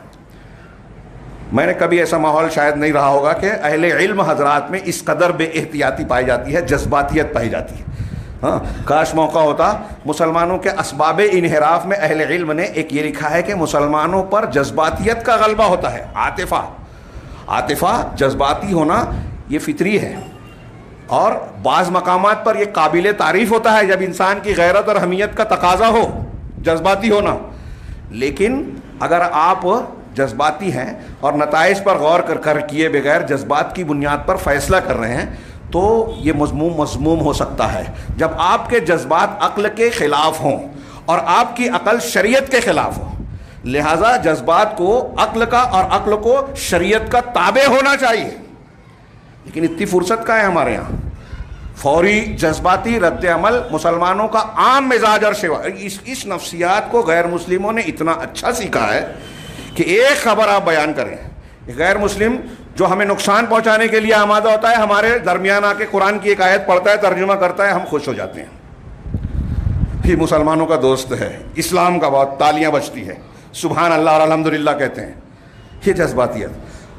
میں نے کبھی ایسا ماحول شاید نہیں رہا ہوگا کہ اہل علم حضرات میں اس قدر بے احتیاطی پائی جاتی ہے، جذباتیت پائی جاتی ہے. ہاں کاش موقع ہوتا. مسلمانوں کے اسباب انحراف میں اہل علم نے ایک یہ لکھا ہے کہ مسلمانوں پر جذباتیت کا غلبہ ہوتا ہے، عاطفہ جذباتی ہونا یہ فطری ہے، اور بعض مقامات پر یہ قابل تعریف ہوتا ہے جب انسان کی غیرت اور حمیت کا تقاضا ہو جذباتی ہونا. لیکن اگر آپ جذباتی ہیں اور نتائج پر غور کر کیے بغیر جذبات کی بنیاد پر فیصلہ کر رہے ہیں تو یہ مذموم ہو سکتا ہے. جب آپ کے جذبات عقل کے خلاف ہوں اور آپ کی عقل شریعت کے خلاف ہو، لہذا جذبات کو عقل کا اور عقل کو شریعت کا تابع ہونا چاہیے. لیکن اتنی فرصت کا ہے ہمارے یہاں، فوری جذباتی رد عمل مسلمانوں کا عام مزاج اور شیوا. اس نفسیات کو غیر مسلموں نے اتنا اچھا سیکھا ہے کہ ایک خبر آپ بیان کریں، غیر مسلم جو ہمیں نقصان پہنچانے کے لیے آمادہ ہوتا ہے ہمارے درمیان آ کے قرآن کی ایک آیت پڑھتا ہے، ترجمہ کرتا ہے، ہم خوش ہو جاتے ہیں، یہ مسلمانوں کا دوست ہے، اسلام کا بہت تالیاں بجتی ہے، سبحان اللہ اور الحمدللہ کہتے ہیں. یہ جذباتیت،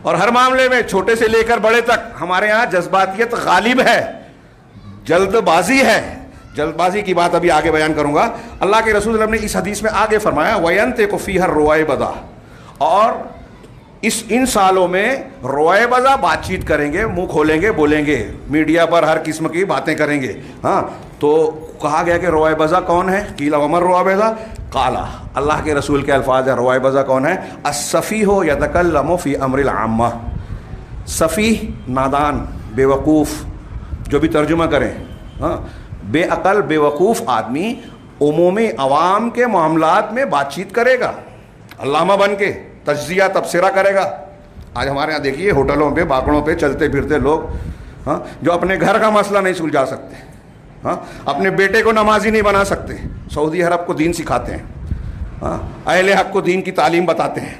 اور ہر معاملے میں چھوٹے سے لے کر بڑے تک ہمارے ہاں جذباتیت غالب ہے، جلد بازی ہے. جلد بازی کی بات ابھی آگے بیان کروں گا. اللہ کے رسول صلی اللہ علیہ وسلم نے اس حدیث میں آگے فرمایا وَيَنْتِقُ فِيهَا الرُّوَيْبَضَةُ، اور ان سالوں میں رویبضہ بات چیت کریں گے، منہ کھولیں گے، بولیں گے، میڈیا پر ہر قسم کی باتیں کریں گے. ہاں تو کہا گیا کہ رویبضہ کون ہے؟ قیل ومن رویبضہ قال، اللہ کے رسول کے الفاظ ہیں رویبضہ کون ہے؟ السفیہ یتکلم فی امر العامہ. سفیہ نادان، بے وقوف، جو بھی ترجمہ کریں، ہاں بے عقل بے وقوف آدمی عمومی عوام کے معاملات میں بات چیت کرے گا، علامہ بن کے تجزیہ تبصرہ کرے گا. آج ہمارے یہاں دیکھیے ہوٹلوں پہ باکڑوں پہ چلتے پھرتے لوگ، ہاں جو اپنے گھر کا مسئلہ نہیں سلجھا سکتے، ہاں اپنے بیٹے کو نمازی نہیں بنا سکتے، سعودی عرب کو دین سکھاتے ہیں، ہاں اہل حق کو دین کی تعلیم بتاتے ہیں.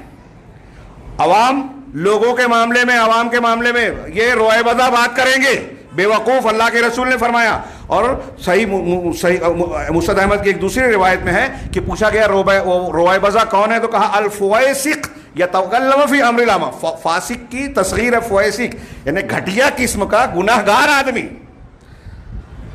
عوام لوگوں کے معاملے میں، عوام کے معاملے میں یہ رویبضہ بات کریں گے، بے وقوف، اللہ کے رسول نے فرمایا. اور صحیح مسند احمد کی ایک دوسری روایت میں ہے کہ پوچھا گیا رویبضہ کون ہے، تو کہا الفویسق یتکلم فی امر العامہ. فاسق کی تصغیر ہے فویسق، یعنی گھٹیا قسم کا گناہ گار آدمی.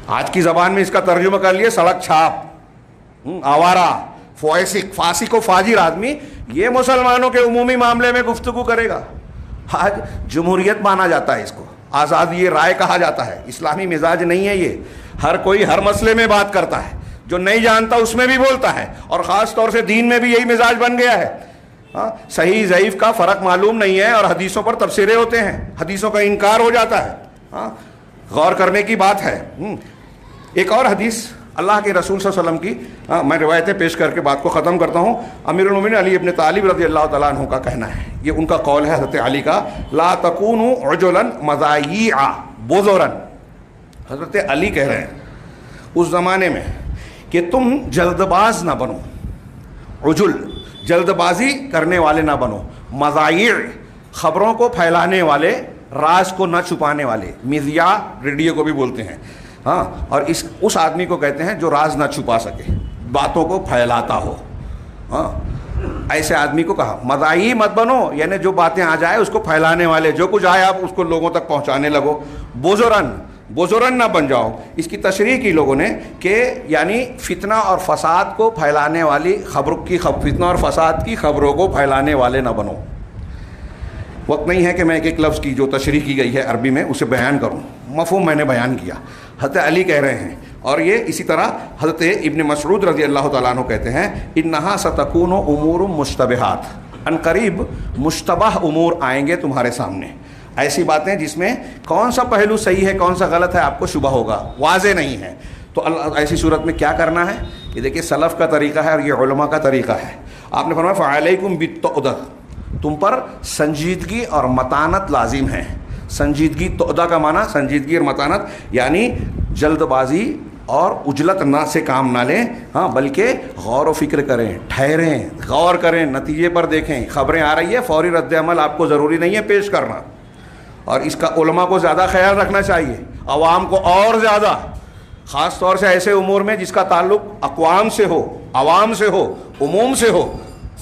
آج کی زبان میں اس کا ترجمہ کر لیے سڑک چھاپ، آوارہ، فویسق، فاسق و فاجر آدمی، یہ مسلمانوں کے عمومی معاملے میں گفتگو کرے گا. آج جمہوریت مانا جاتا ہے، اس کو آزادی رائے کہا جاتا ہے، اسلامی مزاج نہیں ہے یہ. ہر کوئی ہر مسئلے میں بات کرتا ہے، جو نہیں جانتا اس میں بھی بولتا ہے، اور خاص طور سے دین میں بھی یہی مزاج بن گیا ہے۔ صحیح ضعیف کا فرق معلوم نہیں ہے، اور حدیثوں پر تبصرے ہوتے ہیں، حدیثوں کا انکار ہو جاتا ہے۔ غور کرنے کی بات ہے۔ ایک اور حدیث اللہ کے رسول صلی اللہ علیہ وسلم کی، میں روایتیں پیش کر کے بات کو ختم کرتا ہوں۔ امیر المومنین علی ابن طالب رضی اللہ تعالیٰ عنہ کا کہنا ہے، یہ ان کا قول ہے حضرت علی کا، لا تکونوا عجلا مضایعا بذرا۔ حضرت علی کہہ رہے ہیں اس زمانے میں کہ تم جلد باز نہ بنو، عجل جلد بازی کرنے والے نہ بنو، مضایع خبروں کو پھیلانے والے، راز کو نہ چھپانے والے، مذیاع ریڈیو کو بھی بولتے ہیں، اور اس آدمی کو کہتے ہیں جو راز نہ چھپا سکے، باتوں کو پھیلاتا ہو۔ ایسے آدمی کو کہا مضایع مت بنو، یعنی جو باتیں آ جائے اس کو پھیلانے والے، جو کچھ آئے آپ اس کو لوگوں تک پہنچانے لگو۔ بزرن نہ بن جاؤ۔ اس کی تشریح کی لوگوں نے کہ یعنی فتنہ اور فساد کو پھیلانے والی فتنہ اور فساد کی خبروں کو پھیلانے والے نہ بنو۔ وقت نہیں ہے کہ میں ایک لفظ کی جو تشریح کی گئی ہے عربی میں اسے بیان کروں، مفہوم میں نے بیان کیا۔ حضرت علی کہہ رہے ہیں، اور یہ اسی طرح حضرت ابن مسعود رضی اللہ تعالیٰ عنہ کہتے ہیں، انہا ستکون امور مشتبہات، ان قریب مشتبہ امور آئیں گے تمہارے سامنے، ایسی باتیں جس میں کون سا پہلو صحیح ہے کون سا غلط ہے آپ کو شبہ ہوگا، واضح نہیں ہے۔ تو ایسی صورت میں کیا کرنا ہے؟ یہ دیکھیں سلف کا طریقہ ہے اور یہ علماء کا طریقہ ہے۔ آپ نے فرمایا فعلیکم بالتؤدہ، تم پر سنجیدگی اور متانت لازم ہے۔ سنجیدگی، تؤدہ کا معنی سنجیدگی اور متانت، یعنی جلد بازی اور عجلت نہ سے کام نہ لیں، بلکہ غور و فکر کریں، ٹھہریں، غور کریں، نتیجے پر دیکھیں۔ خبریں آ رہی ہے، فوری رد عمل آپ کو ضروری نہیں ہے پیش کرنا، اور اس کا علماء کو زیادہ خیال رکھنا چاہیے، عوام کو اور زیادہ، خاص طور سے ایسے امور میں جس کا تعلق اقوام سے ہو، عوام سے ہو، عموم سے ہو،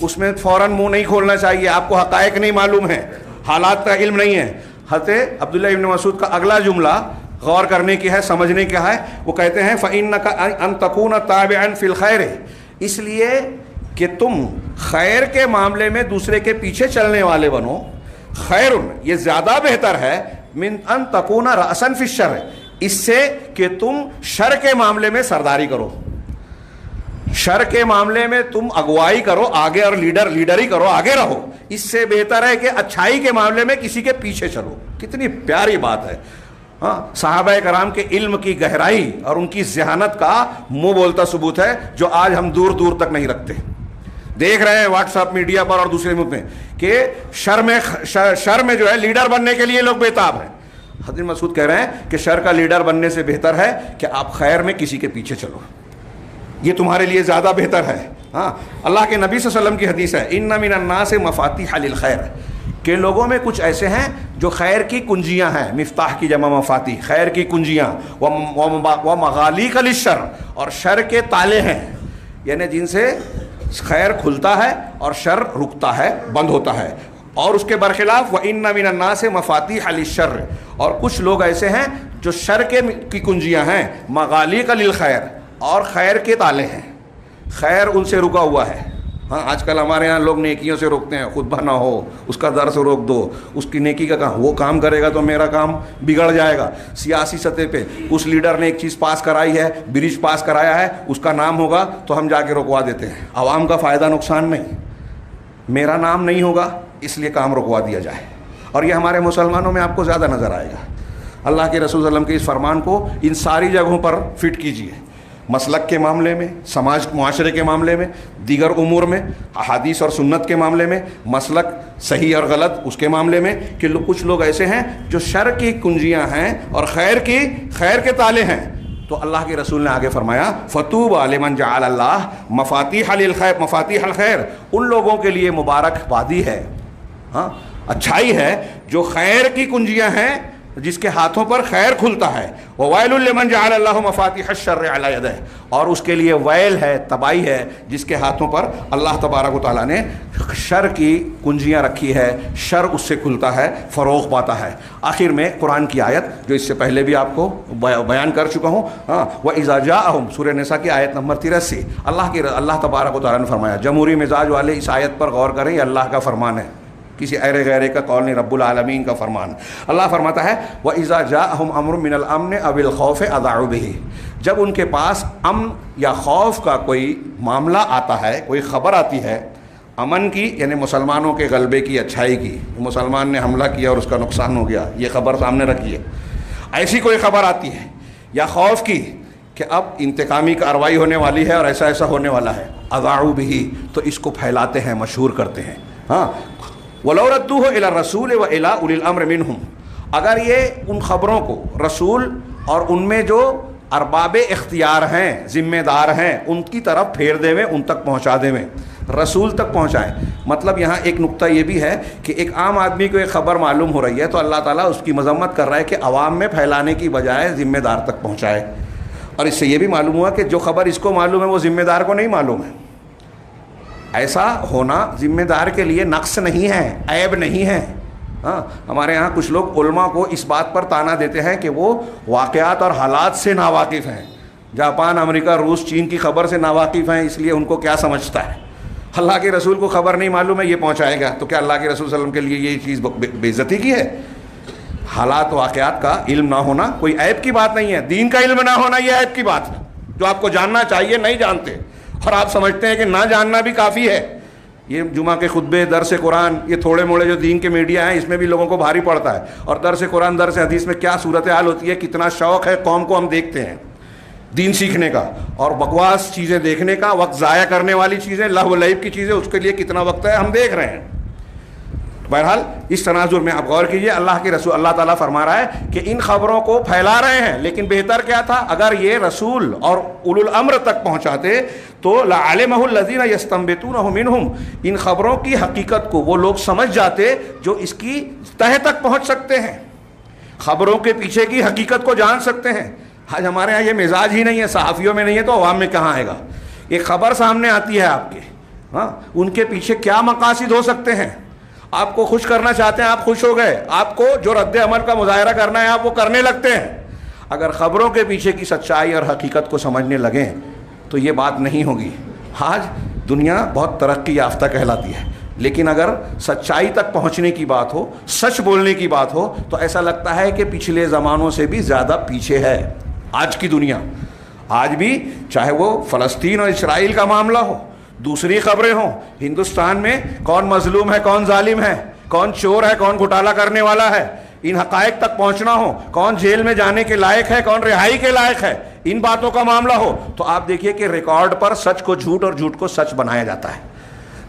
اس میں فوراً منہ نہیں کھولنا چاہیے۔ آپ کو حقائق نہیں معلوم ہے، حالات کا علم نہیں ہے۔ حضرت عبداللہ ابن مسعود کا اگلا جملہ غور کرنے کی ہے، سمجھنے کا ہے۔ وہ کہتے ہیں فَإِنَّكَ أَن تَكُونَ تَابِعًا فِي الْخَيْرِ، اس لیے کہ تم خیر کے معاملے میں دوسرے کے پیچھے چلنے والے بنو، خیرن یہ زیادہ بہتر ہے، من ان تکون رأسا فی الشر، اس سے کہ تم شر کے معاملے میں سرداری کرو، شر کے معاملے میں تم اگوائی کرو آگے، اور لیڈری کرو، آگے رہو، اس سے بہتر ہے کہ اچھائی کے معاملے میں کسی کے پیچھے چلو۔ کتنی پیاری بات ہے۔ صحابہ کرام کے علم کی گہرائی اور ان کی ذہانت کا منہ بولتا ثبوت ہے، جو آج ہم دور دور تک نہیں رکھتے۔ دیکھ رہے ہیں واٹس ایپ میڈیا پر اور دوسرے ملک میں کہ شر میں جو ہے لیڈر بننے کے لیے لوگ بےتاب ہیں۔ حضرت مسعود کہہ رہے ہیں کہ شر کا لیڈر بننے سے بہتر ہے کہ آپ خیر میں کسی کے پیچھے چلو، یہ تمہارے لیے زیادہ بہتر ہے۔ اللہ کے نبی صلی اللہ علیہ وسلم کی حدیث ہے، ان من الناس مفاتیح للخیر، کہ لوگوں میں کچھ ایسے ہیں جو خیر کی کنجیاں ہیں، مفتاح کی جمع مفاتیح، خیر کی کنجیاں، ومغالیق للشر، اور شر کے تالے ہیں، یعنی جن سے خیر کھلتا ہے اور شر رکتا ہے، بند ہوتا ہے۔ اور اس کے برخلاف وَإِنَّ مِنَ النَّاسِ مَفَاتِيحَ لِلشَّرِّ، اور کچھ لوگ ایسے ہیں جو شر کی کنجیاں ہیں، مغالیق للخیر، اور خیر کے تالے ہیں، خیر ان سے رکا ہوا ہے۔ آج کل ہمارے ہاں لوگ نیکیوں سے روکتے ہیں، خطبہ نہ ہو، اس کا درس روک دو، اس کی نیکی کا کام، وہ کام کرے گا تو میرا کام بگڑ جائے گا۔ سیاسی سطح پہ اس لیڈر نے ایک چیز پاس کرائی ہے، برج پاس کرایا ہے، اس کا نام ہوگا تو ہم جا کے رکوا دیتے ہیں، عوام کا فائدہ نقصان نہیں، میرا نام نہیں ہوگا اس لیے کام رکوا دیا جائے۔ اور یہ ہمارے مسلمانوں میں آپ کو زیادہ نظر آئے گا۔ اللہ کے رسول صلی اللہ علیہ وسلم کے اس فرمان کو ان ساری جگہوں پر فٹ کیجیے، مسلک کے معاملے میں، سماج معاشرے کے معاملے میں، دیگر امور میں، احادیث اور سنت کے معاملے میں، مسلک صحیح اور غلط اس کے معاملے میں، کہ کچھ لوگ ایسے ہیں جو شر کی کنجیاں ہیں اور خیر کے تالے ہیں۔ تو اللہ کے رسول نے آگے فرمایا فَطُوبَىٰ لِمَنْ جَعَلَ اللَّهُ مَفَاتِيحَ الْخَيْرِ، ان لوگوں کے لیے مبارک بادی ہے، اچھائی ہے جو خیر کی کنجیاں ہیں، جس کے ہاتھوں پر خیر کھلتا ہے۔ وَوَيْلٌ لِمَنْ جَعَلَ اللَّهُ مَفَاتِيحَ الشَّرِّ عَلَىٰ يَدَيْهِ، اور اس کے لیے ویل ہے، تباہی ہے، جس کے ہاتھوں پر اللہ تبارک و تعالیٰ نے شر کی کنجیاں رکھی ہے، شر اس سے کھلتا ہے، فروغ پاتا ہے۔ آخر میں قرآن کی آیت جو اس سے پہلے بھی آپ کو بیان کر چکا ہوں، وَإِذَا جَاءَهُمْ، سورہ نساء کی آیت نمبر 83، اللہ تبارک و تعالیٰ نے فرمایا، جمہوری مزاج والے اس آیت پر غور کریں، یہ اللہ کا فرمان ہے، کسی ایرے غیرے کا قول نہیں، رب العالمین کا فرمان۔ اللہ فرماتا ہے وَإِذَا جَاءَهُمْ أَمْرٌ مِّنَ الْأَمْنِ أَوِ الْخَوْفِ أَذَاعُوا بِهِ، جب ان کے پاس امن یا خوف کا کوئی معاملہ آتا ہے، کوئی خبر آتی ہے امن کی، یعنی مسلمانوں کے غلبے کی، اچھائی کی، مسلمان نے حملہ کیا اور اس کا نقصان ہو گیا، یہ خبر سامنے رکھی ہے، ایسی کوئی خبر آتی ہے، یا خوف کی کہ اب انتقامی کارروائی ہونے والی ہے اور ایسا ایسا ہونے والا ہے، اذاعوا بہ، تو اس کو پھیلاتے ہیں، مشہور کرتے ہیں. ہاں، وَلَوْ رَدُّوهُ إِلَى الرَّسُولِ وَإِلَىٰ أُولِي الْأَمْرِ مِنْهُمْ، اگر یہ ان خبروں کو رسول اور ان میں جو ارباب اختیار ہیں، ذمہ دار ہیں، ان کی طرف پھیر دے میں، ان تک پہنچا دے میں، رسول تک پہنچائیں. مطلب یہاں ایک نقطہ یہ بھی ہے کہ ایک عام آدمی کو ایک خبر معلوم ہو رہی ہے تو اللہ تعالیٰ اس کی مذمت کر رہا ہے کہ عوام میں پھیلانے کی بجائے ذمہ دار تک پہنچائے. اور اس سے یہ بھی معلوم ہوا کہ جو خبر اس کو معلوم ہے وہ ذمہ دار کو نہیں معلوم ہے. ایسا ہونا ذمہ دار کے لیے نقص نہیں ہے، عیب نہیں ہے. ہاں، ہمارے ہاں کچھ لوگ علماء کو اس بات پر طعنہ دیتے ہیں کہ وہ واقعات اور حالات سے ناواقف ہیں، جاپان، امریکہ، روس، چین کی خبر سے ناواقف ہیں، اس لیے ان کو کیا سمجھتا ہے. اللہ کے رسول کو خبر نہیں معلوم ہے، یہ پہنچائے گا، تو کیا اللہ کے رسول صلی اللہ علیہ وسلم کے لیے یہ چیز بے عزتی کی ہے؟ حالات واقعات کا علم نہ ہونا کوئی عیب کی بات نہیں ہے، دین کا علم نہ ہونا یہ عیب کی بات ہے، جو آپ کو جاننا چاہیے نہیں جانتے، اور آپ سمجھتے ہیں کہ نہ جاننا بھی کافی ہے. یہ جمعہ کے خطبے، درس قرآن، یہ تھوڑے موڑے جو دین کے میڈیا ہیں، اس میں بھی لوگوں کو بھاری پڑتا ہے. اور درس قرآن، درس حدیث میں کیا صورتحال ہوتی ہے، کتنا شوق ہے قوم کو، ہم دیکھتے ہیں دین سیکھنے کا، اور بکواس چیزیں دیکھنے کا، وقت ضائع کرنے والی چیزیں، لہو و لعب کی چیزیں، اس کے لیے کتنا وقت ہے ہم دیکھ رہے ہیں. بہرحال اس تناظر میں آپ غور کیجئے، اللہ کے رسول، اللہ تعالیٰ فرما رہا ہے کہ ان خبروں کو پھیلا رہے ہیں، لیکن بہتر کیا تھا اگر یہ رسول اور اولو الامر تک پہنچاتے تو لعلمہ الذین یستنبطونہ منہم، ان خبروں کی حقیقت کو وہ لوگ سمجھ جاتے جو اس کی تہ تک پہنچ سکتے ہیں، خبروں کے پیچھے کی حقیقت کو جان سکتے ہیں. آج ہمارے ہاں یہ مزاج ہی نہیں ہے، صحافیوں میں نہیں ہے تو عوام میں کہاں آئے گا. ایک خبر سامنے آتی ہے آپ کے، ہاں، ان کے پیچھے کیا مقاصد ہو سکتے ہیں. آپ کو خوش کرنا چاہتے ہیں، آپ خوش ہو گئے، آپ کو جو رد عمل کا مظاہرہ کرنا ہے آپ وہ کرنے لگتے ہیں. اگر خبروں کے پیچھے کی سچائی اور حقیقت کو سمجھنے لگیں تو یہ بات نہیں ہوگی. آج دنیا بہت ترقی یافتہ کہلاتی ہے، لیکن اگر سچائی تک پہنچنے کی بات ہو، سچ بولنے کی بات ہو، تو ایسا لگتا ہے کہ پچھلے زمانوں سے بھی زیادہ پیچھے ہے آج کی دنیا. آج بھی چاہے وہ فلسطین اور اسرائیل کا معاملہ ہو، دوسری خبریں ہوں، ہندوستان میں کون مظلوم ہے، کون ظالم ہے، کون چور ہے، کون گھوٹالہ کرنے والا ہے، ان حقائق تک پہنچنا ہو، کون جیل میں جانے کے لائق ہے، کون رہائی کے لائق ہے، ان باتوں کا معاملہ ہو، تو آپ دیکھیے کہ ریکارڈ پر سچ کو جھوٹ اور جھوٹ کو سچ بنایا جاتا ہے.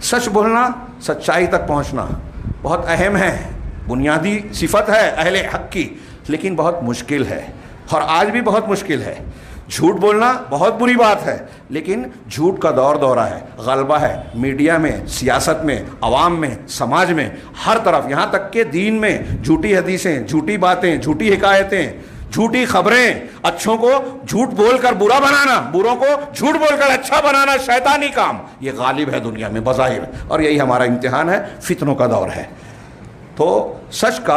سچ بولنا، سچائی تک پہنچنا بہت اہم ہے، بنیادی صفت ہے اہل حق کی، لیکن بہت مشکل ہے، اور آج بھی بہت مشکل ہے. جھوٹ بولنا بہت بری بات ہے، لیکن جھوٹ کا دور دورہ ہے، غلبہ ہے، میڈیا میں، سیاست میں، عوام میں، سماج میں، ہر طرف، یہاں تک کہ دین میں جھوٹی حدیثیں، جھوٹی باتیں، جھوٹی حکایتیں، جھوٹی خبریں، اچھوں کو جھوٹ بول کر برا بنانا، بروں کو جھوٹ بول کر اچھا بنانا شیطانی کام، یہ غالب ہے دنیا میں بظاہر، اور یہی ہمارا امتحان ہے، فتنوں کا دور ہے. تو سچ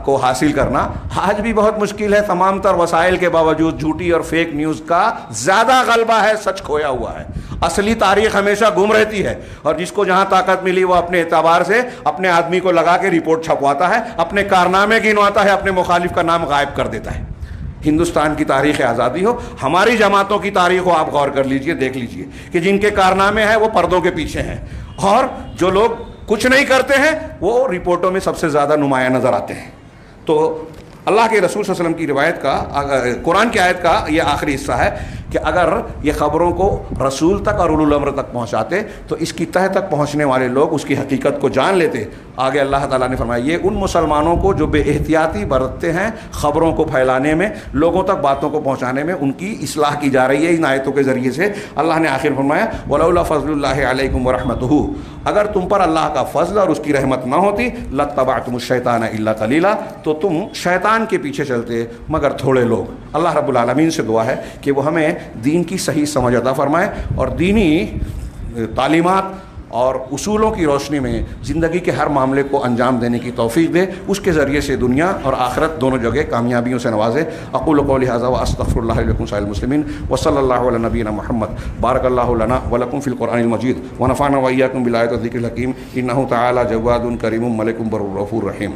کو حاصل کرنا آج بھی بہت مشکل ہے. تمام تر وسائل کے باوجود جھوٹی اور فیک نیوز کا زیادہ غلبہ ہے، سچ کھویا ہوا ہے. اصلی تاریخ ہمیشہ گم رہتی ہے، اور جس کو جہاں طاقت ملی وہ اپنے اعتبار سے اپنے آدمی کو لگا کے رپورٹ چھپواتا ہے، اپنے کارنامے گنواتا ہے، اپنے مخالف کا نام غائب کر دیتا ہے. ہندوستان کی تاریخ آزادی ہو، ہماری جماعتوں کی تاریخ ہو، آپ غور کر لیجئے، دیکھ لیجئے کہ جن کے کارنامے ہیں وہ پردوں کے پیچھے ہیں، اور جو لوگ کچھ نہیں کرتے ہیں وہ رپورٹوں میں سب سے زیادہ نمایاں نظر آتے ہیں. تو اللہ کے رسول صلی اللہ علیہ وسلم کی روایت کا، قرآن کی آیت کا یہ آخری حصہ ہے کہ اگر یہ خبروں کو رسول تک اور اولو الامر تک پہنچاتے تو اس کی تہ تک پہنچنے والے لوگ اس کی حقیقت کو جان لیتے. آگے اللہ تعالیٰ نے فرمایا یہ ان مسلمانوں کو جو بے احتیاطی برتتے ہیں خبروں کو پھیلانے میں، لوگوں تک باتوں کو پہنچانے میں، ان کی اصلاح کی جا رہی ہے ان آیتوں کے ذریعے سے. اللہ نے آخر فرمایا وَلَوْلَا فَضْلُ اللَّهِ عَلَيْكُمْ وَرَحْمَتُهُ، اگر تم پر اللہ کا فضل اور اس کی رحمت نہ ہوتی لَاتَّبَعْتُمُ الشَّيْطَانَ إِلَّا قَلِيلًا، تو تم شیطان کے پیچھے چلتے مگر تھوڑے لوگ. اللہ رب العالمین سے دعا ہے کہ وہ ہمیں دین کی صحیح سمجھ عطا فرمائے اور دینی تعلیمات اور اصولوں کی روشنی میں زندگی کے ہر معاملے کو انجام دینے کی توفیق دے، اس کے ذریعے سے دنیا اور آخرت دونوں جگہ کامیابیوں سے نوازے. اقول قولی ھذا واستغفر اللہ لکم سائر المسلمین وصلی اللہ علی نبینا محمد. بارک اللہ لنا ولکم فی القرآن المجید ونفعنا وإیاکم بالآیات والذکر الحکیم. انہ تعالی جواد کریم ملک بر غفور رحیم.